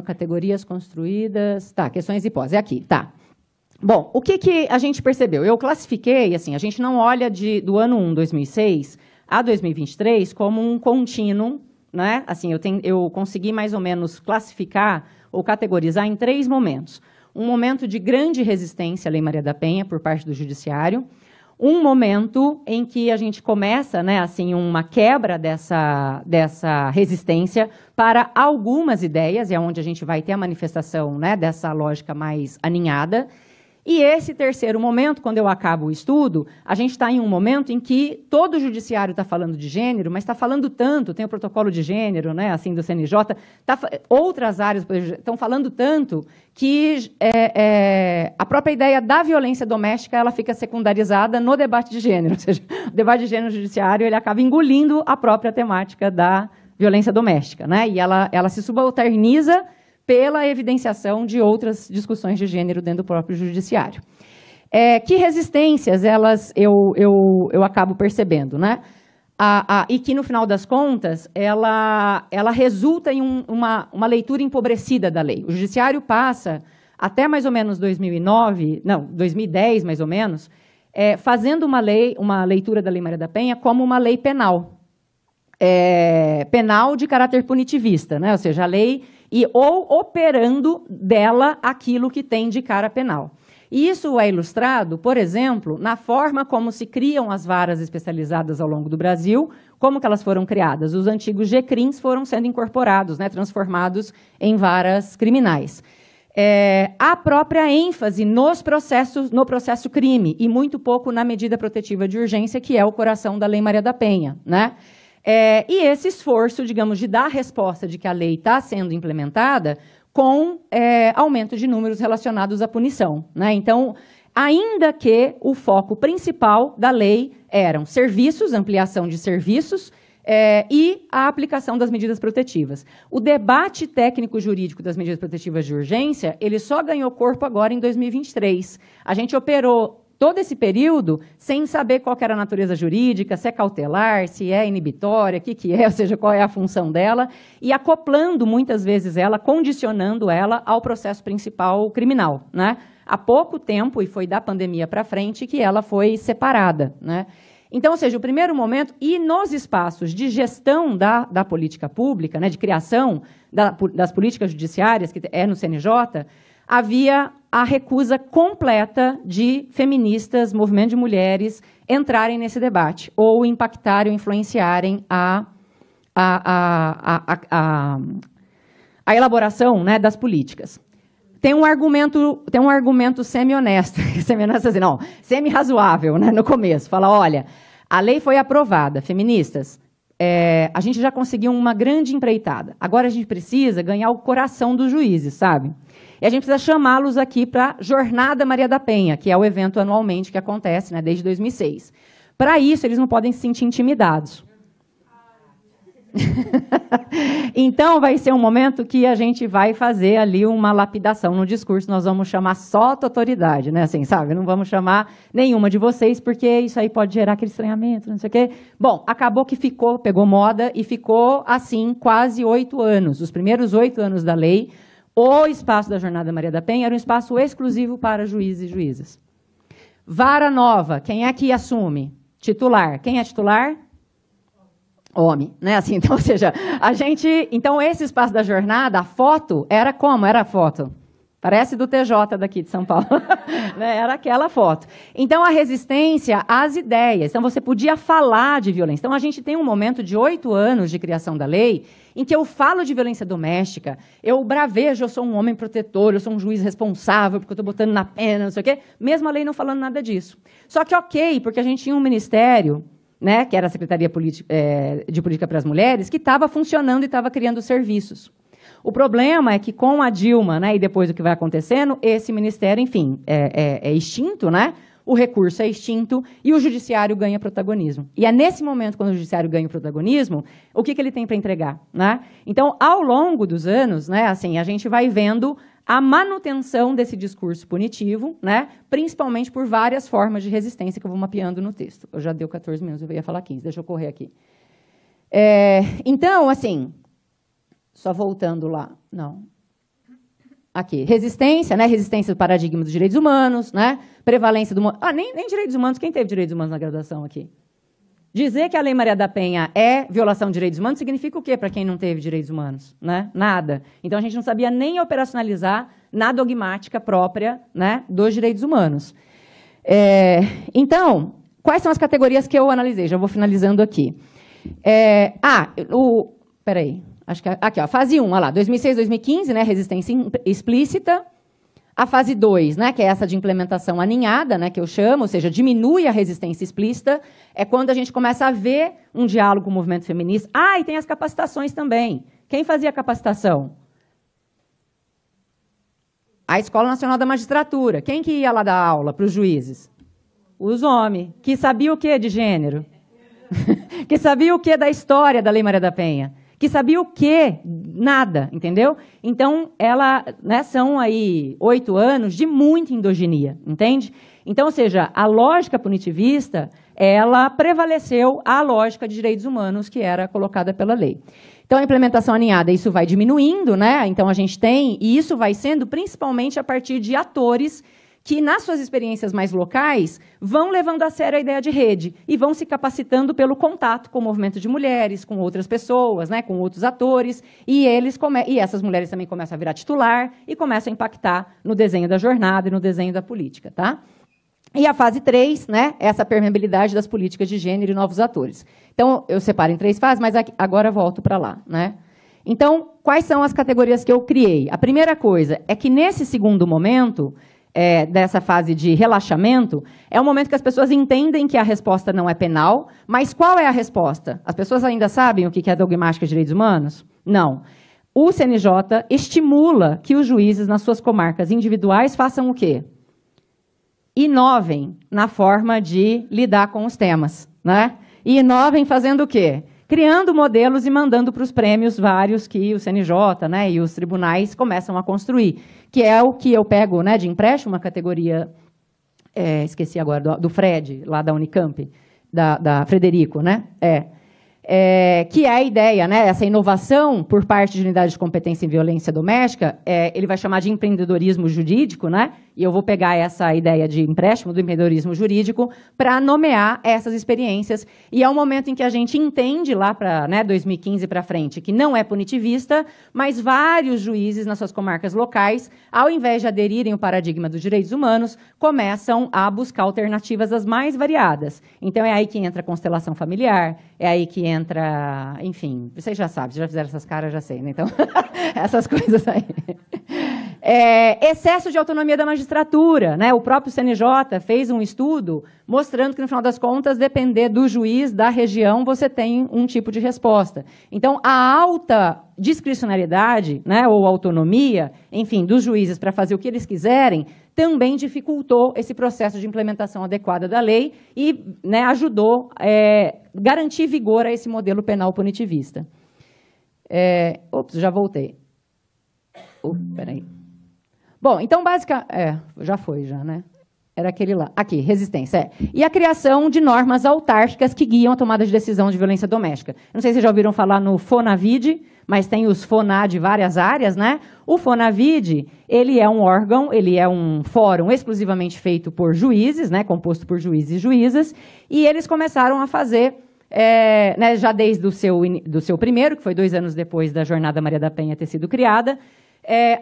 Categorias construídas. Tá, questões e hipóteses. Aqui, tá. Bom, o que a gente percebeu? Eu classifiquei, assim, a gente não olha do ano 1, 2006, a 2023 como um contínuo, né? Assim, eu consegui mais ou menos classificar ou categorizar em 3 momentos. Um momento de grande resistência à Lei Maria da Penha por parte do Judiciário, um momento em que a gente começa, né, assim, uma quebra dessa resistência para algumas ideias, e é onde a gente vai ter a manifestação, né, dessa lógica mais aninhada. E esse terceiro momento, quando eu acabo o estudo, a gente está em um momento em que todo o judiciário está falando de gênero, mas está falando tanto, tem o protocolo de gênero, né, assim, do CNJ, outras áreas estão falando tanto que a própria ideia da violência doméstica ela fica secundarizada no debate de gênero. Ou seja, o debate de gênero judiciário ele acaba engolindo a própria temática da violência doméstica, né, e ela se subalterniza pela evidenciação de outras discussões de gênero dentro do próprio judiciário. Que resistências eu acabo percebendo, né? E que, no final das contas, ela resulta em uma leitura empobrecida da lei. O judiciário passa, até mais ou menos 2010, mais ou menos, fazendo uma leitura da Lei Maria da Penha como uma lei penal. Penal de caráter punitivista, né? Ou seja, a lei ou operando dela aquilo que tem de cara penal. E isso é ilustrado, por exemplo, na forma como se criam as varas especializadas ao longo do Brasil, como que elas foram criadas. Os antigos GCRIMs foram sendo incorporados, né, transformados em varas criminais. A própria ênfase no processo crime, e muito pouco na medida protetiva de urgência, que é o coração da Lei Maria da Penha, né? E esse esforço, digamos, de dar resposta de que a lei está sendo implementada com aumento de números relacionados à punição, né? Então, ainda que o foco principal da lei eram serviços, ampliação de serviços, e a aplicação das medidas protetivas. O debate técnico-jurídico das medidas protetivas de urgência, ele só ganhou corpo agora em 2023. A gente operou todo esse período sem saber qual que era a natureza jurídica, se é cautelar, se é inibitória, o que é, ou seja, qual é a função dela, e acoplando muitas vezes ela, condicionando ela ao processo principal criminal, né? Há pouco tempo, e foi da pandemia para frente, que ela foi separada, né? Então, ou seja, o primeiro momento, e nos espaços de gestão da política pública, né, de criação das políticas judiciárias, que é no CNJ, havia a recusa completa de feministas, movimento de mulheres, entrarem nesse debate, ou impactarem, ou influenciarem a elaboração, né, das políticas. Tem um argumento semi-honesto, assim, não, semi-razoável, né, no começo. Fala, olha, a lei foi aprovada, feministas, a gente já conseguiu uma grande empreitada. Agora a gente precisa ganhar o coração dos juízes, sabe? E a gente precisa chamá-los aqui para a Jornada Maria da Penha, que é o evento anualmente que acontece, né, desde 2006. Para isso, eles não podem se sentir intimidados. Então, vai ser um momento que a gente vai fazer ali uma lapidação no discurso. Nós vamos chamar só a autoridade, né? Assim, sabe? Não vamos chamar nenhuma de vocês, porque isso aí pode gerar aquele estranhamento, não sei o quê. Bom, acabou que pegou moda e ficou assim quase 8 anos. Os primeiros 8 anos da lei, o espaço da Jornada Maria da Penha era um espaço exclusivo para juízes e juízas. Vara nova, quem é que assume? Titular. Quem é titular? Homem, né? Assim, então, ou seja, então esse espaço da jornada, a foto era como? Era a foto. Parece do TJ daqui de São Paulo. Era aquela foto. Então, a resistência às ideias. Então, você podia falar de violência. Então, a gente tem um momento de 8 anos de criação da lei em que eu falo de violência doméstica, eu bravejo, eu sou um homem protetor, eu sou um juiz responsável, porque eu estou botando na pena, não sei o quê. Mesmo a lei não falando nada disso. Só que, ok, porque a gente tinha um ministério, né, que era a Secretaria de Política para as Mulheres, que estava funcionando e estava criando serviços. O problema é que, com a Dilma, né, e depois do que vai acontecendo, esse ministério, enfim, é extinto, né? O recurso é extinto e o judiciário ganha protagonismo. E é nesse momento, quando o judiciário ganha o protagonismo, o que ele tem para entregar, né? Então, ao longo dos anos, né, assim, a gente vai vendo a manutenção desse discurso punitivo, né, principalmente por várias formas de resistência que eu vou mapeando no texto. Eu já deu 14 minutos, eu ia falar 15, deixa eu correr aqui. Então, assim, só voltando lá, não. Aqui, resistência, né, resistência do paradigma dos direitos humanos, né, prevalência do... nem direitos humanos, quem teve direitos humanos na graduação aqui? Dizer que a Lei Maria da Penha é violação de direitos humanos significa o quê para quem não teve direitos humanos? Né? Nada. Então, a gente não sabia nem operacionalizar na dogmática própria, né, dos direitos humanos. Então, quais são as categorias que eu analisei? Já vou finalizando aqui. Peraí. Acho que aqui, ó, fase 1, olha lá, 2006, 2015, né, resistência explícita. A fase 2, né, que é essa de implementação aninhada, né, que eu chamo, ou seja, diminui a resistência explícita, é quando a gente começa a ver um diálogo com o movimento feminista. Ah, e tem as capacitações também. Quem fazia a capacitação? A Escola Nacional da Magistratura. Quem que ia lá dar aula para os juízes? Os homens. Que sabia o que de gênero? Que sabia o que da história da Lei Maria da Penha? Que sabia o quê? Nada, entendeu? Então, são aí 8 anos de muita endoginia, entende? Então, ou seja, a lógica punitivista, ela prevaleceu à lógica de direitos humanos que era colocada pela lei. Então, a implementação aninhada, isso vai diminuindo, né? Então, a gente tem, e isso vai sendo principalmente a partir de atores que, nas suas experiências mais locais, vão levando a sério a ideia de rede e vão se capacitando pelo contato com o movimento de mulheres, com outras pessoas, né, com outros atores, e essas mulheres também começam a virar titular e começam a impactar no desenho da jornada e no desenho da política. Tá? E a fase 3, né, essa permeabilidade das políticas de gênero e novos atores. Então, eu separo em 3 fases, mas agora volto para lá. Né? Então, quais são as categorias que eu criei? A primeira coisa é que, nesse segundo momento, dessa fase de relaxamento, é o momento que as pessoas entendem que a resposta não é penal, mas qual é a resposta? As pessoas ainda sabem o que é dogmática de direitos humanos? Não. O CNJ estimula que os juízes, nas suas comarcas individuais, façam o quê? Inovem na forma de lidar com os temas. Né? E inovem fazendo o quê? Criando modelos e mandando para os prêmios vários que o CNJ, né, e os tribunais começam a construir, que é o que eu pego, né, de empréstimo, uma categoria, esqueci agora, do Fred, lá da Unicamp, da Frederico, né? Que é a ideia, né, essa inovação por parte de unidades de competência em violência doméstica, ele vai chamar de empreendedorismo jurídico, né? E eu vou pegar essa ideia de empréstimo do empreendedorismo jurídico para nomear essas experiências. E é um momento em que a gente entende, lá para 2015 para frente, que não é punitivista, mas vários juízes nas suas comarcas locais, ao invés de aderirem ao paradigma dos direitos humanos, começam a buscar alternativas as mais variadas. Então, é aí que entra a constelação familiar, é aí que entra, enfim, vocês já sabem, já fizeram essas caras, já sei, né? Então, essas coisas aí. Excesso de autonomia da magistratura, né? O próprio CNJ fez um estudo mostrando que, no final das contas, depender do juiz, da região, você tem um tipo de resposta. Então, a alta discricionariedade, né, ou autonomia, enfim, dos juízes para fazer o que eles quiserem, também dificultou esse processo de implementação adequada da lei e, né, ajudou a garantir vigor a esse modelo penal punitivista. Já voltei. Peraí. Bom, então, basicamente... já foi, né? Era aquele lá. Aqui, resistência. E a criação de normas autárquicas que guiam a tomada de decisão de violência doméstica. Eu não sei se vocês já ouviram falar no FONAVID, mas tem os FONA de várias áreas, né? O FONAVID, ele é um órgão, ele é um fórum exclusivamente feito por juízes, né? Composto por juízes e juízas, e eles começaram a fazer... né, já desde do seu primeiro, que foi 2 anos depois da Jornada Maria da Penha ter sido criada,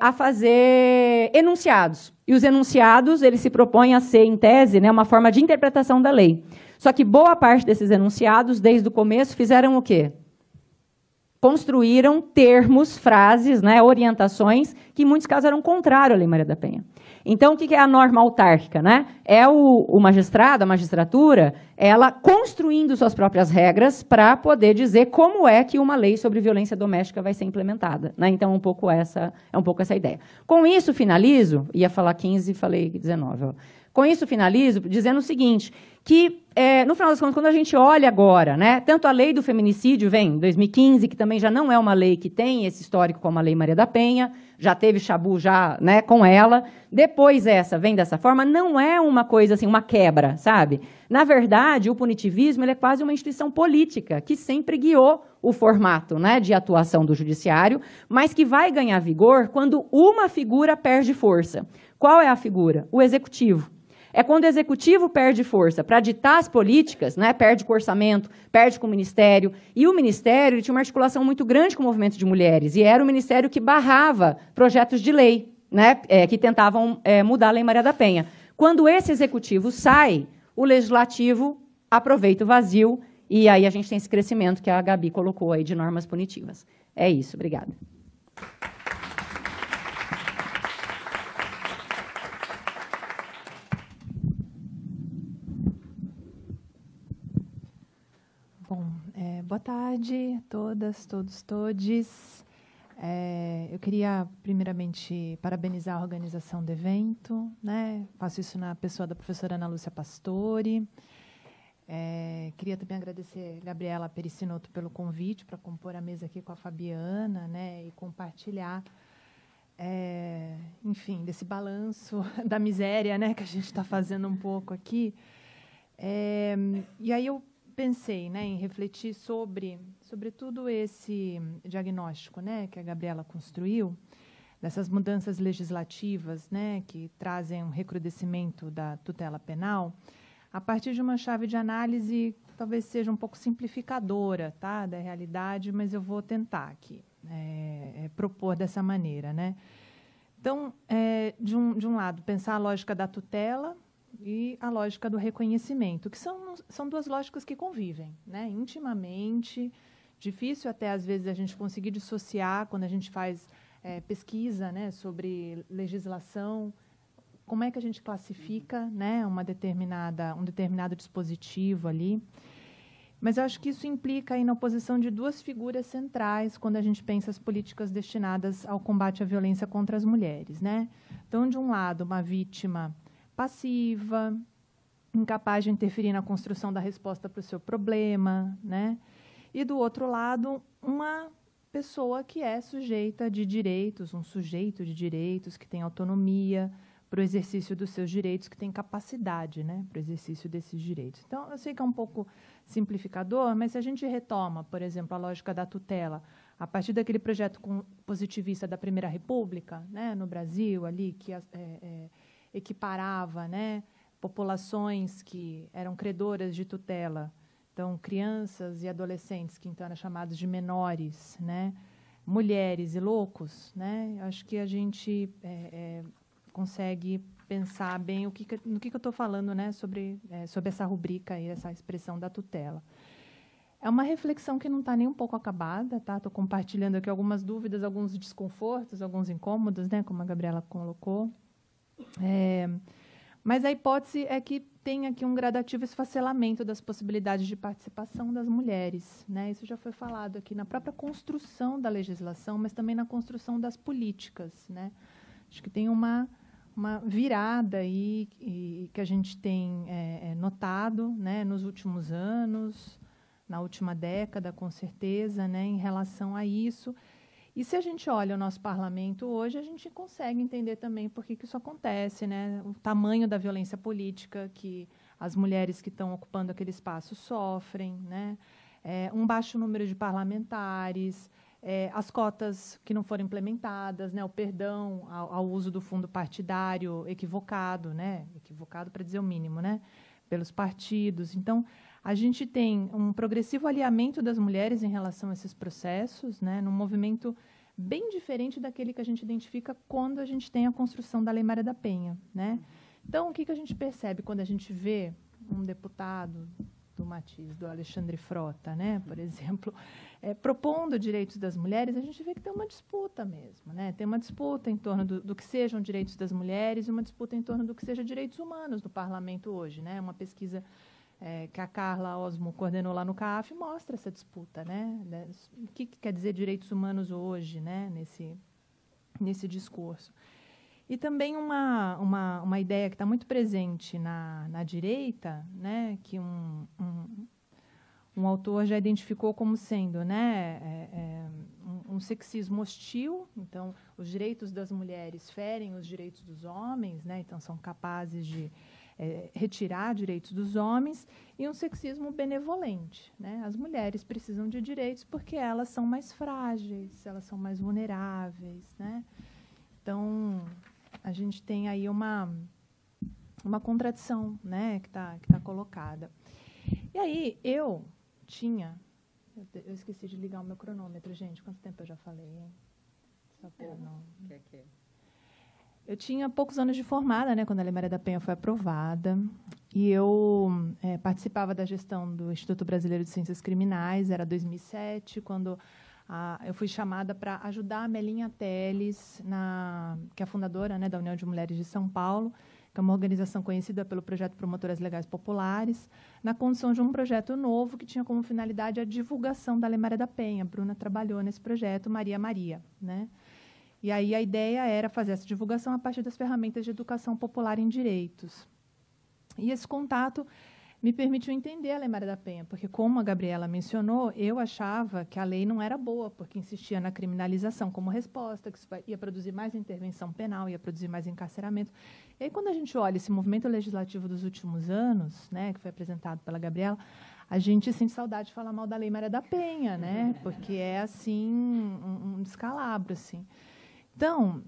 a fazer enunciados. E os enunciados, eles se propõem a ser, em tese, né, uma forma de interpretação da lei. Só que boa parte desses enunciados, desde o começo, fizeram o quê? Construíram termos, frases, né, orientações, que em muitos casos eram contrários à Lei Maria da Penha. Então, o que é a norma autárquica? Né? É o magistrado, a magistratura, ela construindo suas próprias regras para poder dizer como é que uma lei sobre violência doméstica vai ser implementada. Né? Então, é um pouco essa ideia. Com isso, finalizo, ia falar 15, falei 19. Ó. Com isso, finalizo dizendo o seguinte, que, no final das contas, quando a gente olha agora, né, tanto a lei do feminicídio vem em 2015, que também já não é uma lei que tem esse histórico como a Lei Maria da Penha, já teve chabu já, né, com ela, depois essa vem dessa forma, não é uma coisa assim, uma quebra, sabe? Na verdade, o punitivismo ele é quase uma instituição política que sempre guiou o formato, né, de atuação do judiciário, mas que vai ganhar vigor quando uma figura perde força. Qual é a figura? O executivo. É quando o executivo perde força para ditar as políticas, né, perde com o orçamento, perde com o ministério. E o ministério ele tinha uma articulação muito grande com o movimento de mulheres. E era o ministério que barrava projetos de lei, né, que tentavam mudar a Lei Maria da Penha. Quando esse executivo sai, o legislativo aproveita o vazio. E aí a gente tem esse crescimento que a Gabi colocou aí de normas punitivas. É isso, obrigada. Boa tarde a todas, todos, todes. Eu queria, primeiramente, parabenizar a organização do evento, né? Faço isso na pessoa da professora Ana Lúcia Pastore. Queria também agradecer a Gabriela Pericinoto pelo convite para compor a mesa aqui com a Fabiana, né? E compartilhar, enfim, desse balanço da miséria, né? Que a gente está fazendo um pouco aqui. E aí eu pensei, né, em refletir sobre todo esse diagnóstico, né, que a Gabriela construiu, dessas mudanças legislativas, né, que trazem um recrudescimento da tutela penal, a partir de uma chave de análise talvez seja um pouco simplificadora, tá, da realidade, mas eu vou tentar aqui propor dessa maneira, né. Então, de um lado, pensar a lógica da tutela e a lógica do reconhecimento, que são duas lógicas que convivem, né, intimamente. Difícil até, às vezes, a gente conseguir dissociar quando a gente faz pesquisa, né, sobre legislação, como é que a gente classifica, né, um determinado dispositivo ali. Mas eu acho que isso implica aí na oposição de duas figuras centrais quando a gente pensa as políticas destinadas ao combate à violência contra as mulheres, né? Então, de um lado, uma vítima passiva, incapaz de interferir na construção da resposta para o seu problema, né? E, do outro lado, uma pessoa que é sujeita de direitos, um sujeito de direitos, que tem autonomia para o exercício dos seus direitos, que tem capacidade, né, para o exercício desses direitos. Então, eu sei que é um pouco simplificador, mas se a gente retoma, por exemplo, a lógica da tutela, a partir daquele projeto positivista da Primeira República, né, no Brasil, ali, que equiparava, né, populações que eram credoras de tutela, então crianças e adolescentes, que então eram chamados de menores, né, mulheres e loucos, né, acho que a gente consegue pensar bem no que eu estou falando, né, sobre essa rubrica e essa expressão da tutela. É uma reflexão que não está nem um pouco acabada, tá? Estou compartilhando aqui algumas dúvidas, alguns desconfortos, alguns incômodos, né, como a Gabriela colocou. Mas a hipótese é que tem aqui um gradativo esfacelamento das possibilidades de participação das mulheres, né? Isso já foi falado aqui na própria construção da legislação, mas também na construção das políticas, né? Acho que tem uma virada aí que a gente tem notado, né, nos últimos anos, na última década, com certeza, né, em relação a isso. E se a gente olha o nosso parlamento hoje, a gente consegue entender também por que isso acontece, né? O tamanho da violência política que as mulheres que estão ocupando aquele espaço sofrem, né? Um baixo número de parlamentares, as cotas que não foram implementadas, né? O perdão ao uso do fundo partidário equivocado, né? Equivocado para dizer o mínimo, né? Pelos partidos. Então, a gente tem um progressivo alinhamento das mulheres em relação a esses processos, né, num movimento bem diferente daquele que a gente identifica quando a gente tem a construção da Lei Maria da Penha, né? Então, o que a gente percebe quando a gente vê um deputado do Matiz, do Alexandre Frota, né, por exemplo, propondo direitos das mulheres, a gente vê que tem uma disputa mesmo, né? Tem uma disputa em torno do que sejam direitos das mulheres e uma disputa em torno do que sejam direitos humanos no parlamento hoje, né? Uma pesquisa que a Carla Osmo coordenou lá no CAF, mostra essa disputa, né? O que quer dizer direitos humanos hoje, né? Nesse discurso. E também uma ideia que está muito presente na direita, né? Que um autor já identificou como sendo, né? Um sexismo hostil. Então, os direitos das mulheres ferem os direitos dos homens, né? Então, são capazes de retirar direitos dos homens, e um sexismo benevolente, né? As mulheres precisam de direitos porque elas são mais frágeis, elas são mais vulneráveis, né? Então, a gente tem aí uma contradição, né, que tá colocada. E aí, eu esqueci de ligar o meu cronômetro, gente. Quanto tempo eu já falei, hein? Só para não... Eu tinha poucos anos de formada, né, quando a Lei Maria da Penha foi aprovada, e eu participava da gestão do Instituto Brasileiro de Ciências Criminais, era 2007, quando eu fui chamada para ajudar a Melinha Teles, que é a fundadora, né, da União de Mulheres de São Paulo, que é uma organização conhecida pelo Projeto Promotoras Legais Populares, na condução de um projeto novo que tinha como finalidade a divulgação da Lei Maria da Penha. A Bruna trabalhou nesse projeto, Maria Maria, né? E aí a ideia era fazer essa divulgação a partir das ferramentas de educação popular em direitos. E esse contato me permitiu entender a Lei Maria da Penha, porque, como a Gabriela mencionou, eu achava que a lei não era boa, porque insistia na criminalização como resposta, que isso ia produzir mais intervenção penal, ia produzir mais encarceramento. E aí, quando a gente olha esse movimento legislativo dos últimos anos, né, que foi apresentado pela Gabriela, a gente sente saudade de falar mal da Lei Maria da Penha, né, porque é, assim, um descalabro, assim. Então,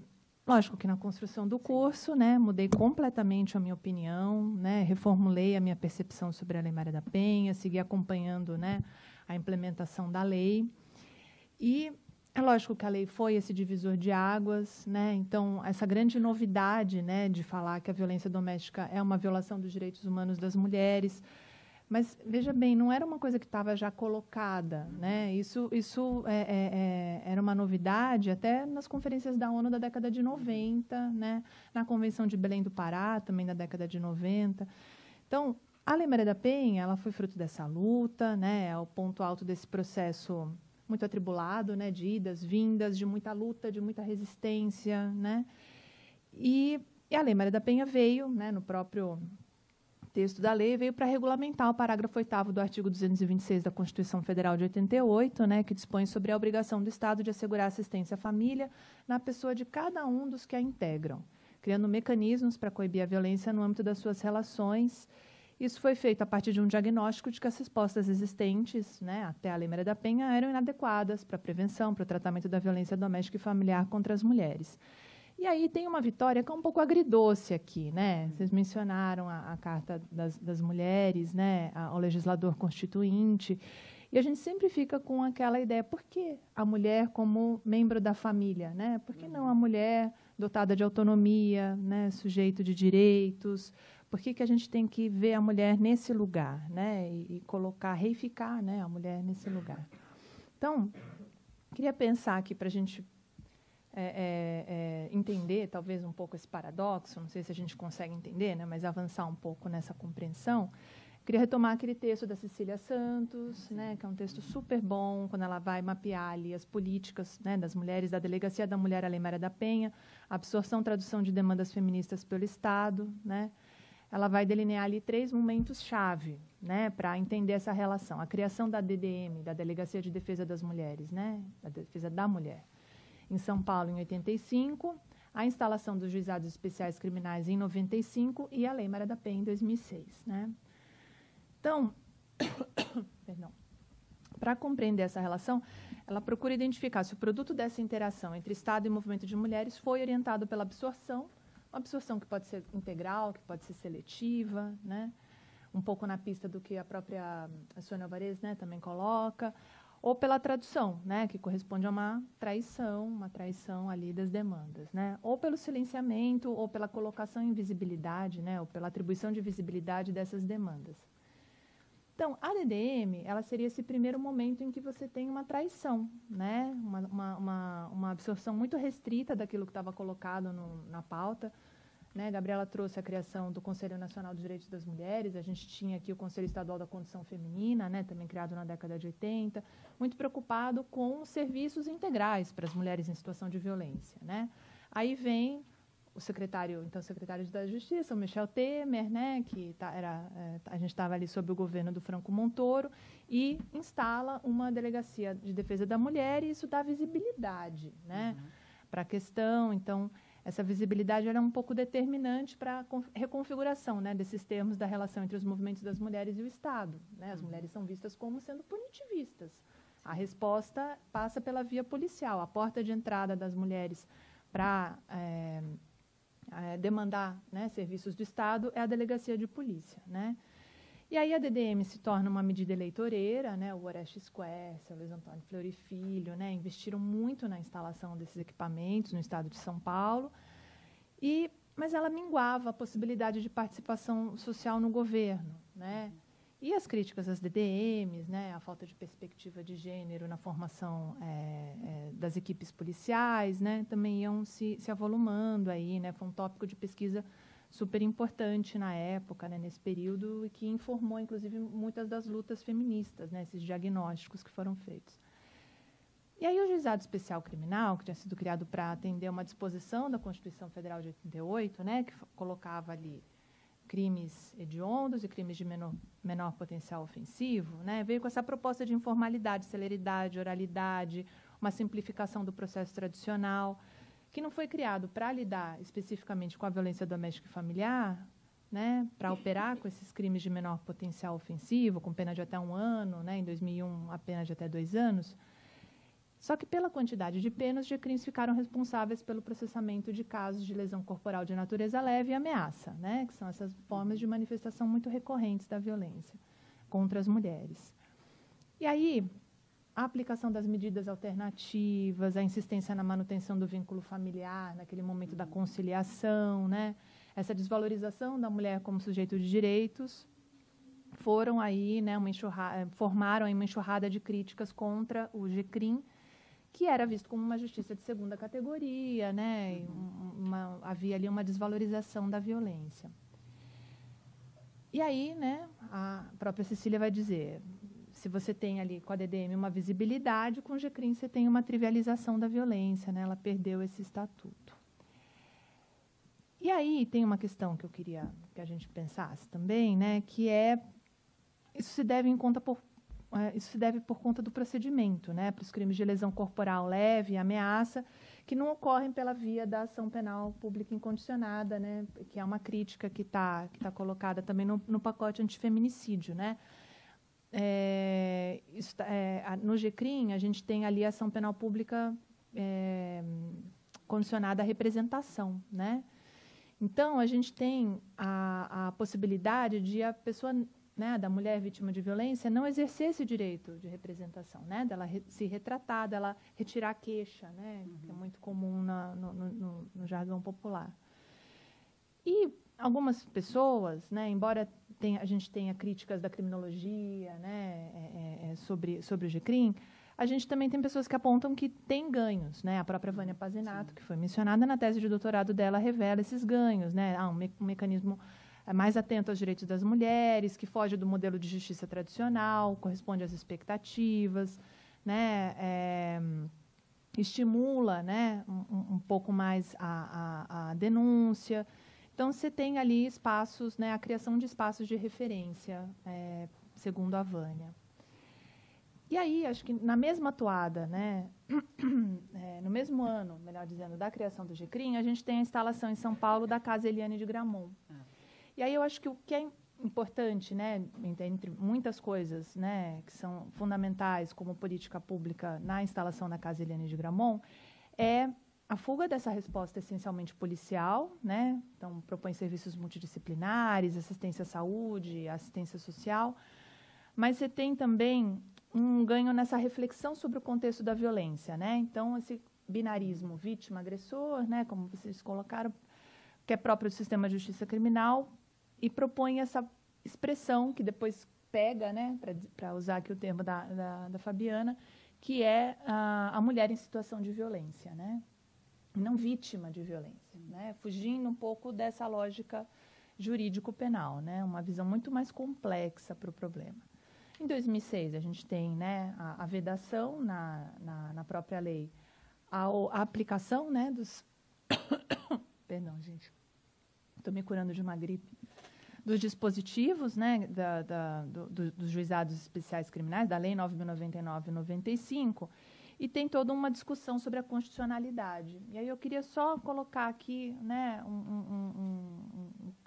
lógico que na construção do curso, né, mudei completamente a minha opinião, né, reformulei a minha percepção sobre a Lei Maria da Penha, segui acompanhando, né, a implementação da lei. E é lógico que a lei foi esse divisor de águas, né, então essa grande novidade, né, de falar que a violência doméstica é uma violação dos direitos humanos das mulheres. Mas, veja bem, não era uma coisa que estava já colocada, né? Isso era uma novidade até nas conferências da ONU da década de 90, né? Na Convenção de Belém do Pará, também da década de 90. Então, a Lei Maria da Penha, ela foi fruto dessa luta, né? É o ponto alto desse processo muito atribulado, né? De idas, vindas, de muita luta, de muita resistência, né? E a Lei Maria da Penha veio, né, no próprio texto da lei, veio para regulamentar o parágrafo 8º do artigo 226 da Constituição Federal de 88, né, que dispõe sobre a obrigação do Estado de assegurar assistência à família na pessoa de cada um dos que a integram, criando mecanismos para coibir a violência no âmbito das suas relações. Isso foi feito a partir de um diagnóstico de que as respostas existentes, né, até a Lei Maria da Penha, eram inadequadas para a prevenção, para o tratamento da violência doméstica e familiar contra as mulheres. E aí tem uma vitória que é um pouco agridoce aqui, né? Vocês mencionaram a Carta das Mulheres, né? O legislador constituinte. E a gente sempre fica com aquela ideia, por que a mulher como membro da família, né? Por que não a mulher dotada de autonomia, né? Sujeito de direitos? Por que a gente tem que ver a mulher nesse lugar, né? E colocar, reificar, né, a mulher nesse lugar? Então, queria pensar aqui para a gente entender, talvez, um pouco esse paradoxo, não sei se a gente consegue entender, né, mas avançar um pouco nessa compreensão. Queria retomar aquele texto da Cecília Santos, né, que é um texto super bom, quando ela vai mapear ali as políticas, né, das mulheres, da Delegacia da Mulher à Lei Maria da Penha, absorção, tradução de demandas feministas pelo Estado, né. Ela vai delinear ali 3 momentos-chave, né, para entender essa relação. A criação da DDM, da Delegacia de Defesa das Mulheres, né, da Defesa da Mulher, em São Paulo, em 85, a instalação dos juizados especiais criminais em 95 e a Lei Maria da Penha em 2006. Né? Então, para compreender essa relação, ela procura identificar se o produto dessa interação entre Estado e movimento de mulheres foi orientado pela absorção, uma absorção que pode ser integral, que pode ser seletiva, né? Um pouco na pista do que a própria Sônia Alvarez, né, também coloca, ou pela tradução, né, que corresponde a uma traição ali das demandas, né, ou pelo silenciamento, ou pela colocação em visibilidade, né, ou pela atribuição de visibilidade dessas demandas. Então, a DDM, ela seria esse primeiro momento em que você tem uma traição, né, uma absorção muito restrita daquilo que estava colocado na pauta. Né, Gabriela trouxe a criação do Conselho Nacional dos Direitos das Mulheres, a gente tinha aqui o Conselho Estadual da Condição Feminina, né, também criado na década de 80, muito preocupado com serviços integrais para as mulheres em situação de violência. Né. Aí vem o secretário da Justiça, o Michel Temer, né, que a gente estava ali sob o governo do Franco Montoro, e instala uma Delegacia de Defesa da Mulher, e isso dá visibilidade, né, para a questão. Então, essa visibilidade era um pouco determinante para a reconfiguração, né, desses termos da relação entre os movimentos das mulheres e o Estado. Né? As mulheres são vistas como sendo punitivistas. A resposta passa pela via policial. A porta de entrada das mulheres para demandar, né, serviços do Estado é a delegacia de polícia. Né? E aí a DDM se torna uma medida eleitoreira, né, o Orestes Quercia, o Luiz Antônio Fleury Filho, né, investiram muito na instalação desses equipamentos no estado de São Paulo, mas ela minguava a possibilidade de participação social no governo. Né? E as críticas às DDMs, né, a falta de perspectiva de gênero na formação das equipes policiais, né, também iam se avolumando aí, né, foi um tópico de pesquisa super importante na época, né, nesse período, e que informou, inclusive, muitas das lutas feministas, né, esses diagnósticos que foram feitos. E aí o Juizado Especial Criminal, que tinha sido criado para atender uma disposição da Constituição Federal de 88, né, que colocava ali crimes hediondos e crimes de menor potencial ofensivo, né, veio com essa proposta de informalidade, celeridade, oralidade, uma simplificação do processo tradicional, que não foi criado para lidar especificamente com a violência doméstica e familiar, né, para operar com esses crimes de menor potencial ofensivo, com pena de até 1 ano, né, em 2001 a pena de até 2 anos, só que pela quantidade de penas, os GCRIMs ficaram responsáveis pelo processamento de casos de lesão corporal de natureza leve e ameaça, né, que são essas formas de manifestação muito recorrentes da violência contra as mulheres. E aí, a aplicação das medidas alternativas, a insistência na manutenção do vínculo familiar, naquele momento da conciliação, né, essa desvalorização da mulher como sujeito de direitos, foram aí, né, formaram aí uma enxurrada de críticas contra o GCRIM, que era visto como uma justiça de segunda categoria, né? Havia ali uma desvalorização da violência. E aí, né, a própria Cecília vai dizer, se você tem ali com a DDM uma visibilidade, com o GCRIM você tem uma trivialização da violência, né? Ela perdeu esse estatuto. E aí tem uma questão que eu queria que a gente pensasse também, né, que isso se deve por conta do procedimento, né, para os crimes de lesão corporal leve e ameaça, que não ocorrem pela via da ação penal pública incondicionada, né, que é uma crítica que tá colocada também no pacote antifeminicídio, né. No GCRIM, a gente tem ali a ação penal pública condicionada à representação, né. Então, a gente tem a possibilidade de a pessoa, né, da mulher vítima de violência não exercer esse direito de representação, né, dela se retratar, dela retirar a queixa, né, que é muito comum no jargão popular. E algumas pessoas, né, embora a gente tenha críticas da criminologia, né, sobre o GCRIM, a gente também tem pessoas que apontam que tem ganhos, né? A própria Vânia Pazinato, que foi mencionada na tese de doutorado dela, revela esses ganhos, né? Um mecanismo mais atento aos direitos das mulheres, que foge do modelo de justiça tradicional, corresponde às expectativas, né? Estimula, né, um pouco mais a denúncia. Então, você tem ali espaços, né, a criação de espaços de referência, segundo a Vânia. E aí, acho que na mesma toada, né, no mesmo ano, melhor dizendo, da criação do GCRIM, a gente tem a instalação em São Paulo da Casa Eliane de Gramont. E aí eu acho que o que é importante, né, entre muitas coisas, né, que são fundamentais como política pública na instalação da Casa Eliane de Gramont, é a fuga dessa resposta essencialmente policial, né, então propõe serviços multidisciplinares, assistência à saúde, assistência social, mas você tem também um ganho nessa reflexão sobre o contexto da violência, né? Então, esse binarismo vítima-agressor, né, como vocês colocaram, que é próprio do sistema de justiça criminal, e propõe essa expressão que depois pega, né, para usar aqui o termo da Fabiana, que é a mulher em situação de violência, né? Não vítima de violência, né? Fugindo um pouco dessa lógica jurídico-penal, né? Uma visão muito mais complexa para o problema. Em 2006, a gente tem, né, a vedação na própria lei, a aplicação, né, dos... Perdão, gente. Estou me curando de uma gripe. Dos dispositivos, né, dos juizados especiais criminais, da Lei 9.099 e 95, e tem toda uma discussão sobre a constitucionalidade. E aí eu queria só colocar aqui, né,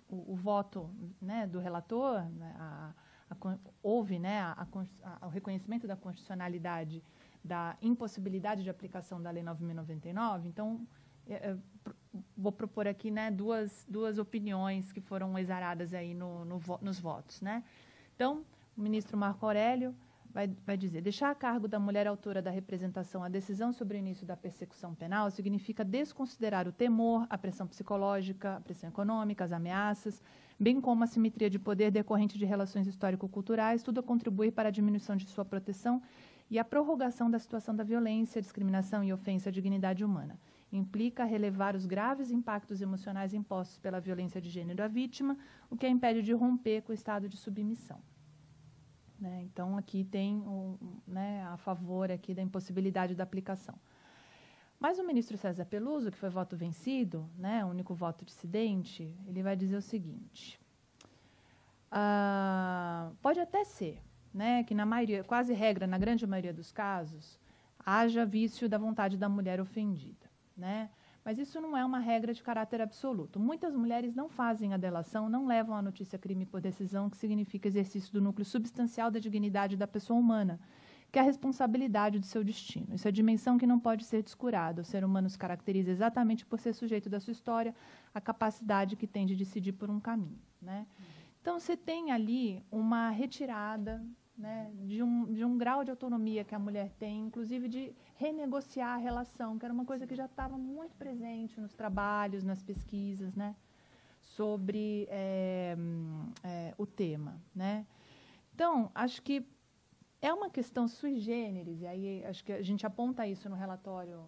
o voto, né, do relator, né, houve, né, o reconhecimento da constitucionalidade, da impossibilidade de aplicação da Lei 9.099. Então, vou propor aqui, né, duas opiniões que foram exaradas aí nos votos, né? Então, o ministro Marco Aurélio vai dizer, deixar a cargo da mulher autora da representação a decisão sobre o início da persecução penal significa desconsiderar o temor, a pressão psicológica, a pressão econômica, as ameaças, bem como a simetria de poder decorrente de relações histórico-culturais, tudo a contribuir para a diminuição de sua proteção e a prorrogação da situação da violência, discriminação e ofensa à dignidade humana. Implica relevar os graves impactos emocionais impostos pela violência de gênero à vítima, o que a impede de romper com o estado de submissão. Né? Então, aqui tem a favor aqui da impossibilidade da aplicação. Mas o ministro César Peluso, que foi voto vencido, né, o único voto dissidente, ele vai dizer o seguinte, pode até ser, né, que na maioria, quase regra, na grande maioria dos casos, haja vício da vontade da mulher ofendida, né? Mas isso não é uma regra de caráter absoluto. Muitas mulheres não fazem a delação, não levam a notícia crime por decisão, que significa exercício do núcleo substancial da dignidade da pessoa humana, que é a responsabilidade do seu destino. Isso é dimensão que não pode ser descurada. O ser humano se caracteriza exatamente por ser sujeito da sua história, a capacidade que tem de decidir por um caminho, né? Então, você tem ali uma retirada, né, de um grau de autonomia que a mulher tem, inclusive de renegociar a relação, que era uma coisa que já estava muito presente nos trabalhos, nas pesquisas, né, sobre o tema, né. Então, acho que é uma questão sui generis, e aí acho que a gente aponta isso no relatório,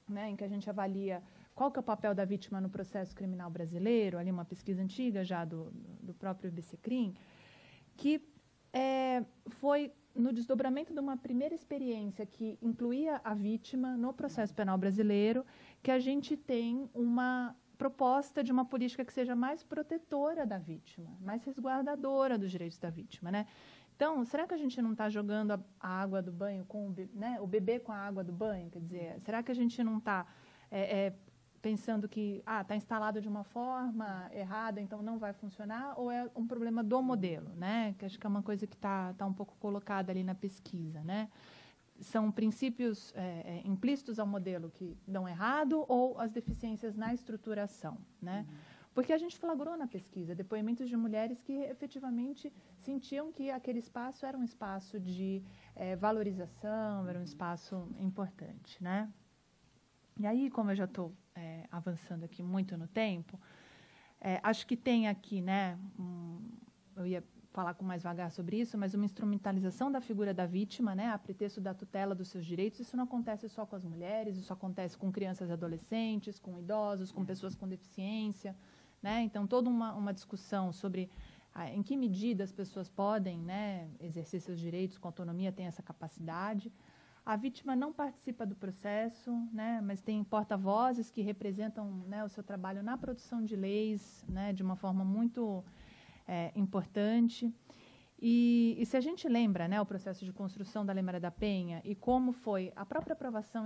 né, em que a gente avalia qual que é o papel da vítima no processo criminal brasileiro, ali uma pesquisa antiga já do próprio IBCCRIM, que foi no desdobramento de uma primeira experiência que incluía a vítima no processo penal brasileiro, que a gente tem uma proposta de uma política que seja mais protetora da vítima, mais resguardadora dos direitos da vítima, né? Então, será que a gente não está jogando a água do banho com o bebê com a água do banho? Quer dizer, será que a gente não está pensando que está instalado de uma forma errada, então não vai funcionar, ou é um problema do modelo, né? Que acho que é uma coisa que está um pouco colocada ali na pesquisa, né? São princípios implícitos ao modelo que dão errado, ou as deficiências na estruturação, né? Porque a gente flagrou na pesquisa depoimentos de mulheres que efetivamente sentiam que aquele espaço era um espaço de valorização, era um espaço importante, né? E aí, como eu já estou avançando aqui muito no tempo, acho que tem aqui, né, eu ia falar com mais vagar sobre isso, mas uma instrumentalização da figura da vítima, né, a pretexto da tutela dos seus direitos. Isso não acontece só com as mulheres, isso acontece com crianças e adolescentes, com idosos, com pessoas com deficiência, né? Então, toda uma discussão sobre em que medida as pessoas podem, né, exercer seus direitos com autonomia, tem essa capacidade. A vítima não participa do processo, né, mas tem porta-vozes que representam, né, o seu trabalho na produção de leis, né, de uma forma muito importante. E se a gente lembra, né, o processo de construção da Lei Maria da Penha e como foi a própria aprovação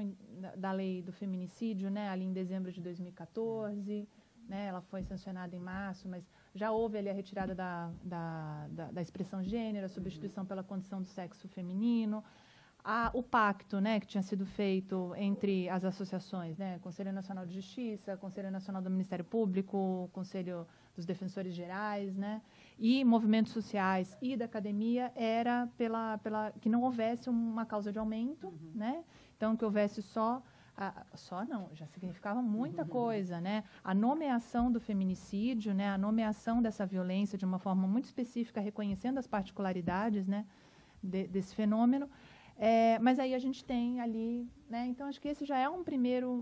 da lei do feminicídio, né, ali em dezembro de 2014, né, ela foi sancionada em março, mas já houve ali a retirada da expressão gênero, a substituição pela condição do sexo feminino, o pacto, né, que tinha sido feito entre as associações, né, Conselho Nacional de Justiça, Conselho Nacional do Ministério Público, Conselho dos Defensores Gerais, né, e movimentos sociais e da academia, era que não houvesse uma causa de aumento, né, então que houvesse já significava muita coisa, né, a nomeação do feminicídio, né, a nomeação dessa violência de uma forma muito específica, reconhecendo as particularidades, né, desse fenômeno. Mas aí a gente tem ali, né, então acho que esse já é um primeiro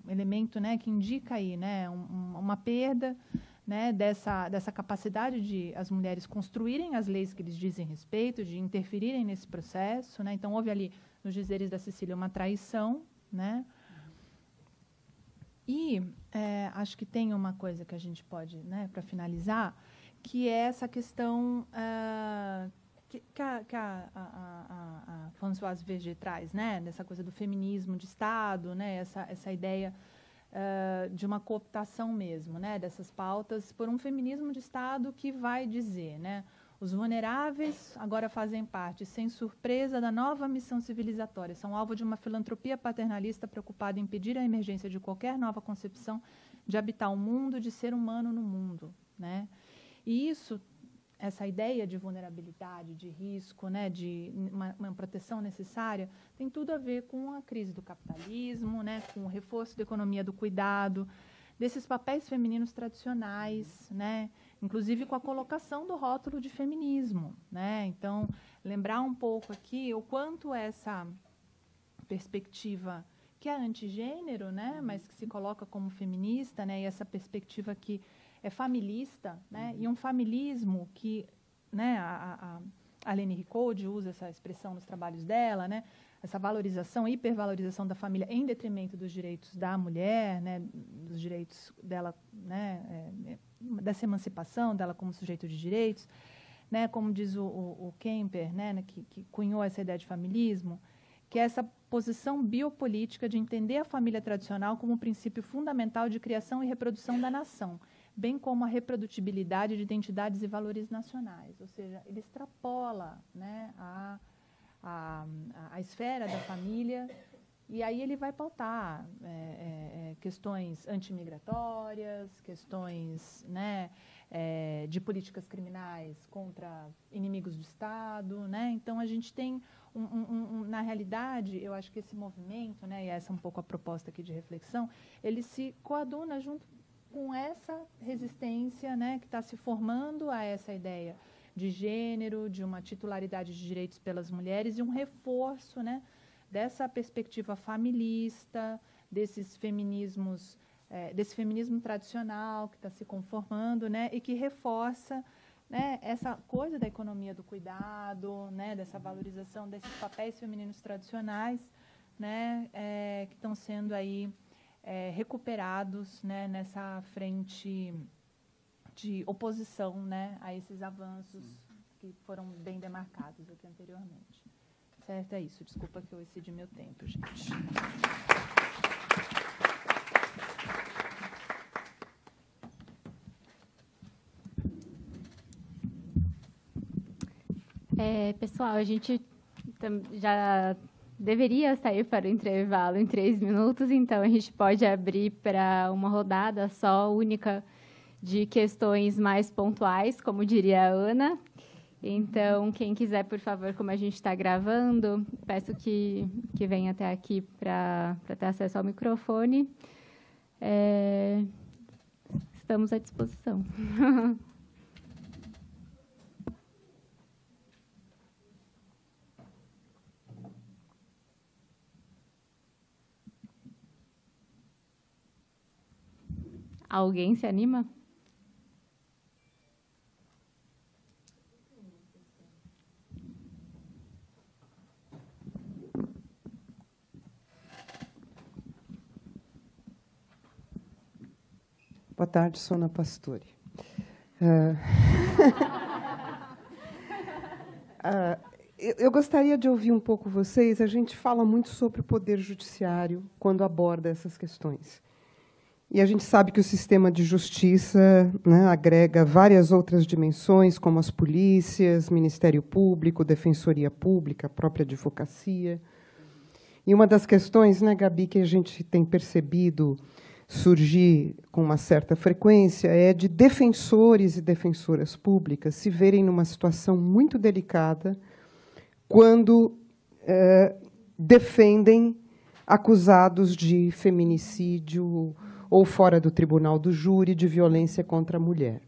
elemento, né, que indica aí, né, uma perda, né, dessa capacidade de as mulheres construírem as leis que lhes dizem respeito, de interferirem nesse processo, né. Então houve ali nos dizeres da Cecília uma traição, né. E acho que tem uma coisa que a gente pode, né, para finalizar, que é essa questão que a Françoise Verger traz, né, dessa coisa do feminismo de Estado, né, essa ideia de uma cooptação mesmo, né, dessas pautas por um feminismo de Estado que vai dizer, né, os vulneráveis agora fazem parte, sem surpresa, da nova missão civilizatória, são alvo de uma filantropia paternalista preocupada em impedir a emergência de qualquer nova concepção de habitar o mundo, de ser humano no mundo, né, e isso essa ideia de vulnerabilidade, de risco, né, de uma proteção necessária, tem tudo a ver com a crise do capitalismo, né, com o reforço da economia do cuidado, desses papéis femininos tradicionais, né, inclusive com a colocação do rótulo de feminismo, né. Então, lembrar um pouco aqui o quanto essa perspectiva que é antigênero, né, mas que se coloca como feminista, né, e essa perspectiva que é familista, né, e um familismo que, né, a Leni Ricordi usa essa expressão nos trabalhos dela, né, essa valorização, hipervalorização da família em detrimento dos direitos da mulher, né, dos direitos dela, né, dessa emancipação dela como sujeito de direitos, né, como diz o Kemper, né, que cunhou essa ideia de familismo, que é essa posição biopolítica de entender a família tradicional como um princípio fundamental de criação e reprodução da nação, bem como a reprodutibilidade de identidades e valores nacionais. Ou seja, ele extrapola, né, a esfera da família, e aí ele vai pautar questões antimigratórias, questões, né, de políticas criminais contra inimigos do Estado, né? Então, a gente tem, na realidade, eu acho que esse movimento, né, e essa é um pouco a proposta aqui de reflexão, ele se coaduna junto com essa resistência, né, que está se formando a essa ideia de gênero, de uma titularidade de direitos pelas mulheres e um reforço, né, dessa perspectiva familista, desses feminismos, desse feminismo tradicional que está se conformando, né, e que reforça, né, essa coisa da economia do cuidado, né, dessa valorização desses papéis femininos tradicionais, né, que estão sendo aí recuperados, né, nessa frente de oposição, né, a esses avanços que foram bem demarcados aqui anteriormente. Certo, é isso. Desculpa que eu excedi meu tempo, gente. Pessoal, a gente já deveria sair para o intervalo em 3 minutos, então a gente pode abrir para uma rodada só, única, de questões mais pontuais, como diria a Ana. Então, quem quiser, por favor, como a gente está gravando, peço que venha até aqui para ter acesso ao microfone. Estamos à disposição. Alguém se anima? Boa tarde, sou Ana Pastore. Eu gostaria de ouvir um pouco vocês. A gente fala muito sobre o poder judiciário quando aborda essas questões. E a gente sabe que o sistema de justiça, né, agrega várias outras dimensões, como as polícias, Ministério Público, Defensoria Pública, a própria advocacia. E uma das questões, né, Gabi, que a gente tem percebido surgir com uma certa frequência é de defensores e defensoras públicas se verem numa situação muito delicada quando defendem acusados de feminicídio ou fora do tribunal do júri de violência contra a mulher.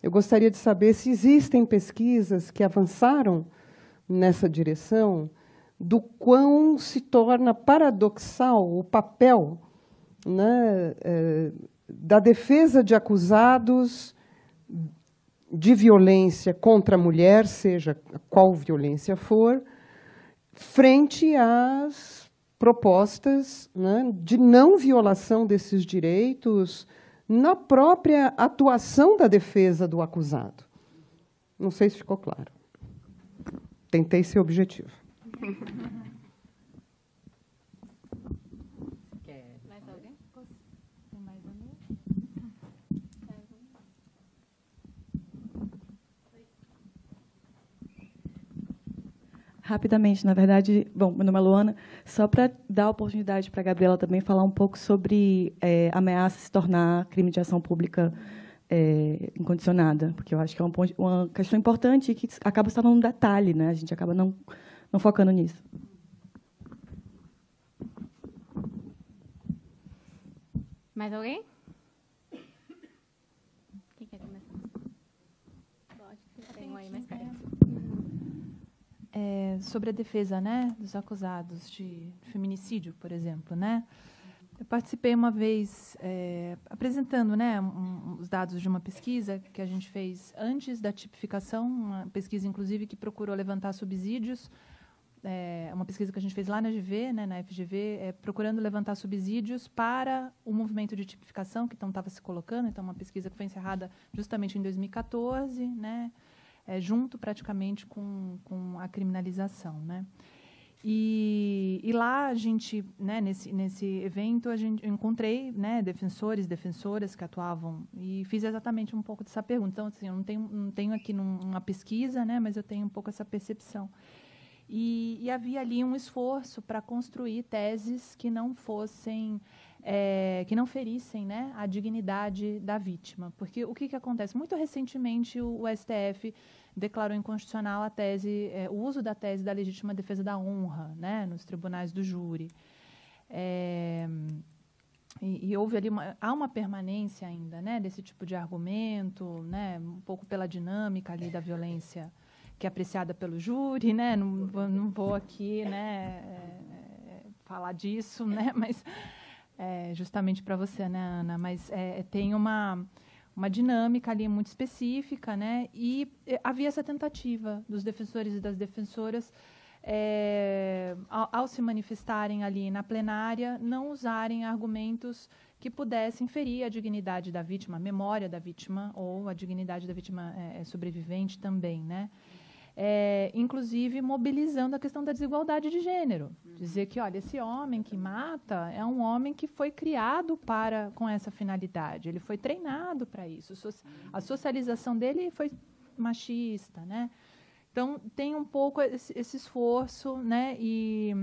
Eu gostaria de saber se existem pesquisas que avançaram nessa direção do quão se torna paradoxal o papel, né, da defesa de acusados de violência contra a mulher, seja qual violência for, frente às propostas, né, de não violação desses direitos na própria atuação da defesa do acusado. Não sei se ficou claro. Tentei ser objetivo. Mais alguém? Tem mais alguém? Rapidamente, na verdade, bom, meu nome é Luana, só para dar a oportunidade para a Gabriela também falar um pouco sobre ameaça se tornar crime de ação pública incondicionada, porque eu acho que é uma questão importante que acaba se tornando um detalhe, né? A gente acaba não focando nisso. Mais alguém? Quem quer começar? Pode, tem um aí mais perto. Sobre a defesa, né, dos acusados de feminicídio, por exemplo, né? Eu participei uma vez apresentando, né, os dados de uma pesquisa que a gente fez antes da tipificação, uma pesquisa, inclusive, que procurou levantar subsídios, uma pesquisa que a gente fez lá na GV, né, na FGV, procurando levantar subsídios para o movimento de tipificação que então estava se colocando. Então, uma pesquisa que foi encerrada justamente em 2014, né, junto praticamente com a criminalização, né? E lá a gente, né, nesse evento, eu encontrei, né, defensoras que atuavam e fiz exatamente um pouco dessa pergunta. Então, assim, eu não tenho aqui uma pesquisa, né, mas eu tenho um pouco essa percepção. E havia ali um esforço para construir teses que não fossem, que não ferissem, né, a dignidade da vítima. Porque o que acontece? Muito recentemente, o STF declarou inconstitucional a tese, o uso da tese da legítima defesa da honra, né, nos tribunais do júri. E houve ali há uma permanência ainda, né, desse tipo de argumento, né, um pouco pela dinâmica ali da violência que é apreciada pelo júri, né? Não vou aqui, né, falar disso, né? Mas justamente para você, né, Ana? Mas tem uma dinâmica ali muito específica, né? E havia essa tentativa dos defensores e das defensoras, ao se manifestarem ali na plenária, não usarem argumentos que pudessem ferir a dignidade da vítima, a memória da vítima ou a dignidade da vítima sobrevivente também, né? Inclusive mobilizando a questão da desigualdade de gênero. Dizer que, olha, esse homem que mata é um homem que foi criado com essa finalidade, ele foi treinado para isso, a socialização dele foi machista, né? Então, tem um pouco esse esforço, né? E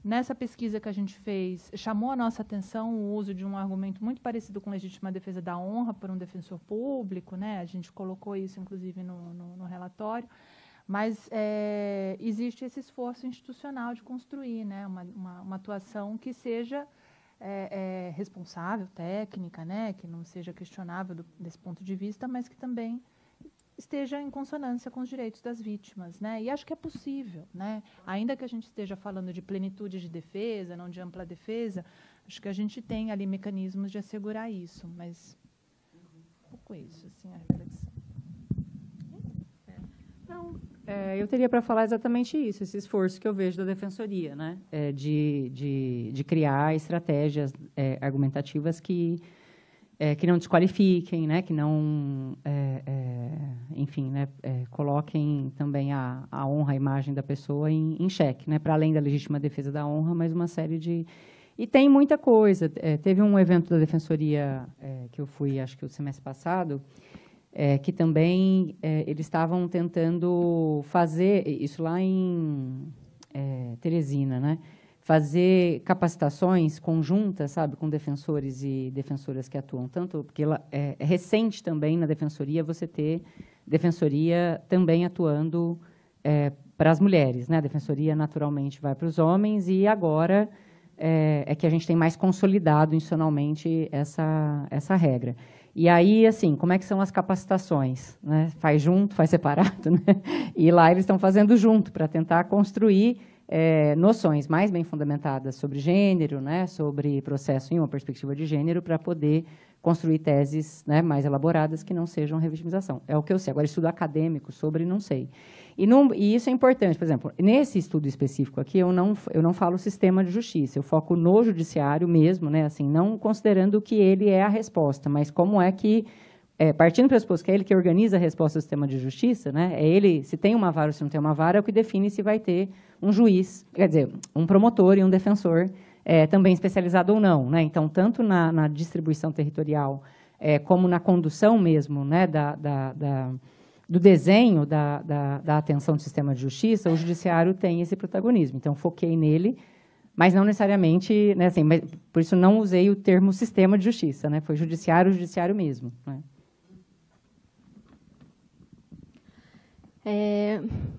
nessa pesquisa que a gente fez, chamou a nossa atenção o uso de um argumento muito parecido com legítima defesa da honra por um defensor público, né? A gente colocou isso, inclusive, no relatório. Mas existe esse esforço institucional de construir, né, uma atuação que seja responsável, técnica, né, que não seja questionável desse ponto de vista, mas que também esteja em consonância com os direitos das vítimas, né? E acho que é possível, né? Ainda que a gente esteja falando de plenitude de defesa, não de ampla defesa, acho que a gente tem ali mecanismos de assegurar isso, mas um pouco isso, assim, a reflexão. Não, eu teria para falar exatamente isso, esse esforço que eu vejo da defensoria, né, de criar estratégias argumentativas que não desqualifiquem, né, que não, enfim, né, coloquem também a honra, a imagem da pessoa em xeque, né, para além da legítima defesa da honra, mas uma série de... E tem muita coisa. Teve um evento da defensoria que eu fui, acho que o semestre passado, que também eles estavam tentando fazer, isso lá em Teresina, né? Fazer capacitações conjuntas, sabe, com defensores e defensoras que atuam, tanto porque é recente também na defensoria você ter defensoria também atuando para as mulheres, né? A defensoria naturalmente vai para os homens e agora é que a gente tem mais consolidado institucionalmente essa regra. E aí, assim, como é que são as capacitações? Né? Faz junto, faz separado, né? E lá eles estão fazendo junto para tentar construir noções mais bem fundamentadas sobre gênero, né? Sobre processo em uma perspectiva de gênero, para poder construir teses, né, mais elaboradas que não sejam revitimização. É o que eu sei. Agora, estudo acadêmico sobre, não sei. E isso é importante. Por exemplo, nesse estudo específico aqui, eu não falo sistema de justiça, eu foco no judiciário mesmo, né, assim, não considerando que ele é a resposta, mas como é que, partindo do pressuposto que é ele que organiza a resposta do sistema de justiça, né, é ele, se tem uma vara ou se não tem uma vara, é o que define se vai ter um juiz, quer dizer, um promotor e um defensor também especializado ou não, né? Então, tanto na distribuição territorial como na condução mesmo, né, do desenho da atenção do sistema de justiça, o judiciário tem esse protagonismo. Então, foquei nele, mas não necessariamente, né, assim, por isso não usei o termo sistema de justiça, né? Foi judiciário mesmo, né?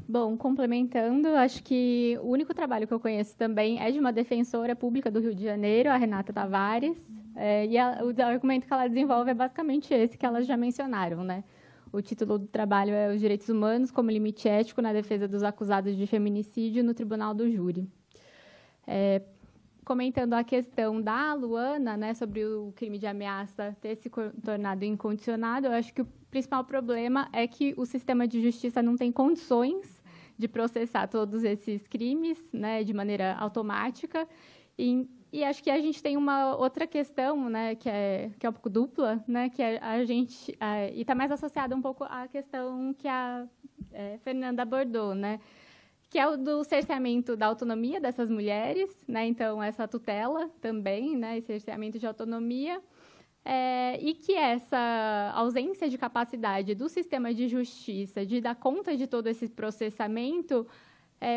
Bom, complementando, acho que o único trabalho que eu conheço também é de uma defensora pública do Rio de Janeiro, a Renata Tavares, o argumento que ela desenvolve é basicamente esse que elas já mencionaram, né? O título do trabalho é Os Direitos Humanos como Limite Ético na Defesa dos Acusados de Feminicídio no Tribunal do Júri. Comentando a questão da Luana, né, sobre o crime de ameaça ter se tornado incondicionado, eu acho que o principal problema é que o sistema de justiça não tem condições de processar todos esses crimes, né, de maneira automática. E acho que a gente tem uma outra questão, né, que é um pouco dupla, né, que e está mais associada um pouco à questão que a Fernanda abordou, né, que é o do cerceamento da autonomia dessas mulheres, né? Então, essa tutela também, né? Esse cerceamento de autonomia, e que essa ausência de capacidade do sistema de justiça de dar conta de todo esse processamento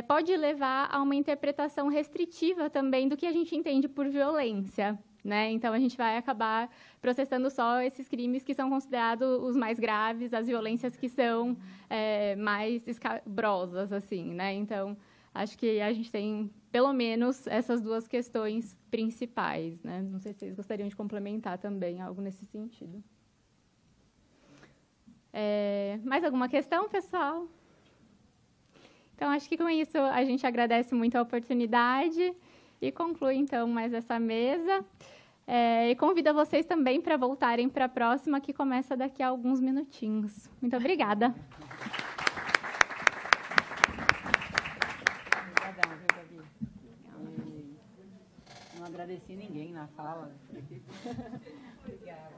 pode levar a uma interpretação restritiva também do que a gente entende por violência, né? Então, a gente vai acabar processando só esses crimes que são considerados os mais graves, as violências que são mais escabrosas, assim, né? Então, acho que a gente tem, pelo menos, essas duas questões principais, né? Não sei se vocês gostariam de complementar também algo nesse sentido. Mais alguma questão, pessoal? Então, acho que com isso a gente agradece muito a oportunidade e conclui, então, mais essa mesa. E convido vocês também para voltarem para a próxima, que começa daqui a alguns minutinhos. Muito obrigada. Obrigadão, viu, Gabi? Não agradeci ninguém na fala. Obrigada.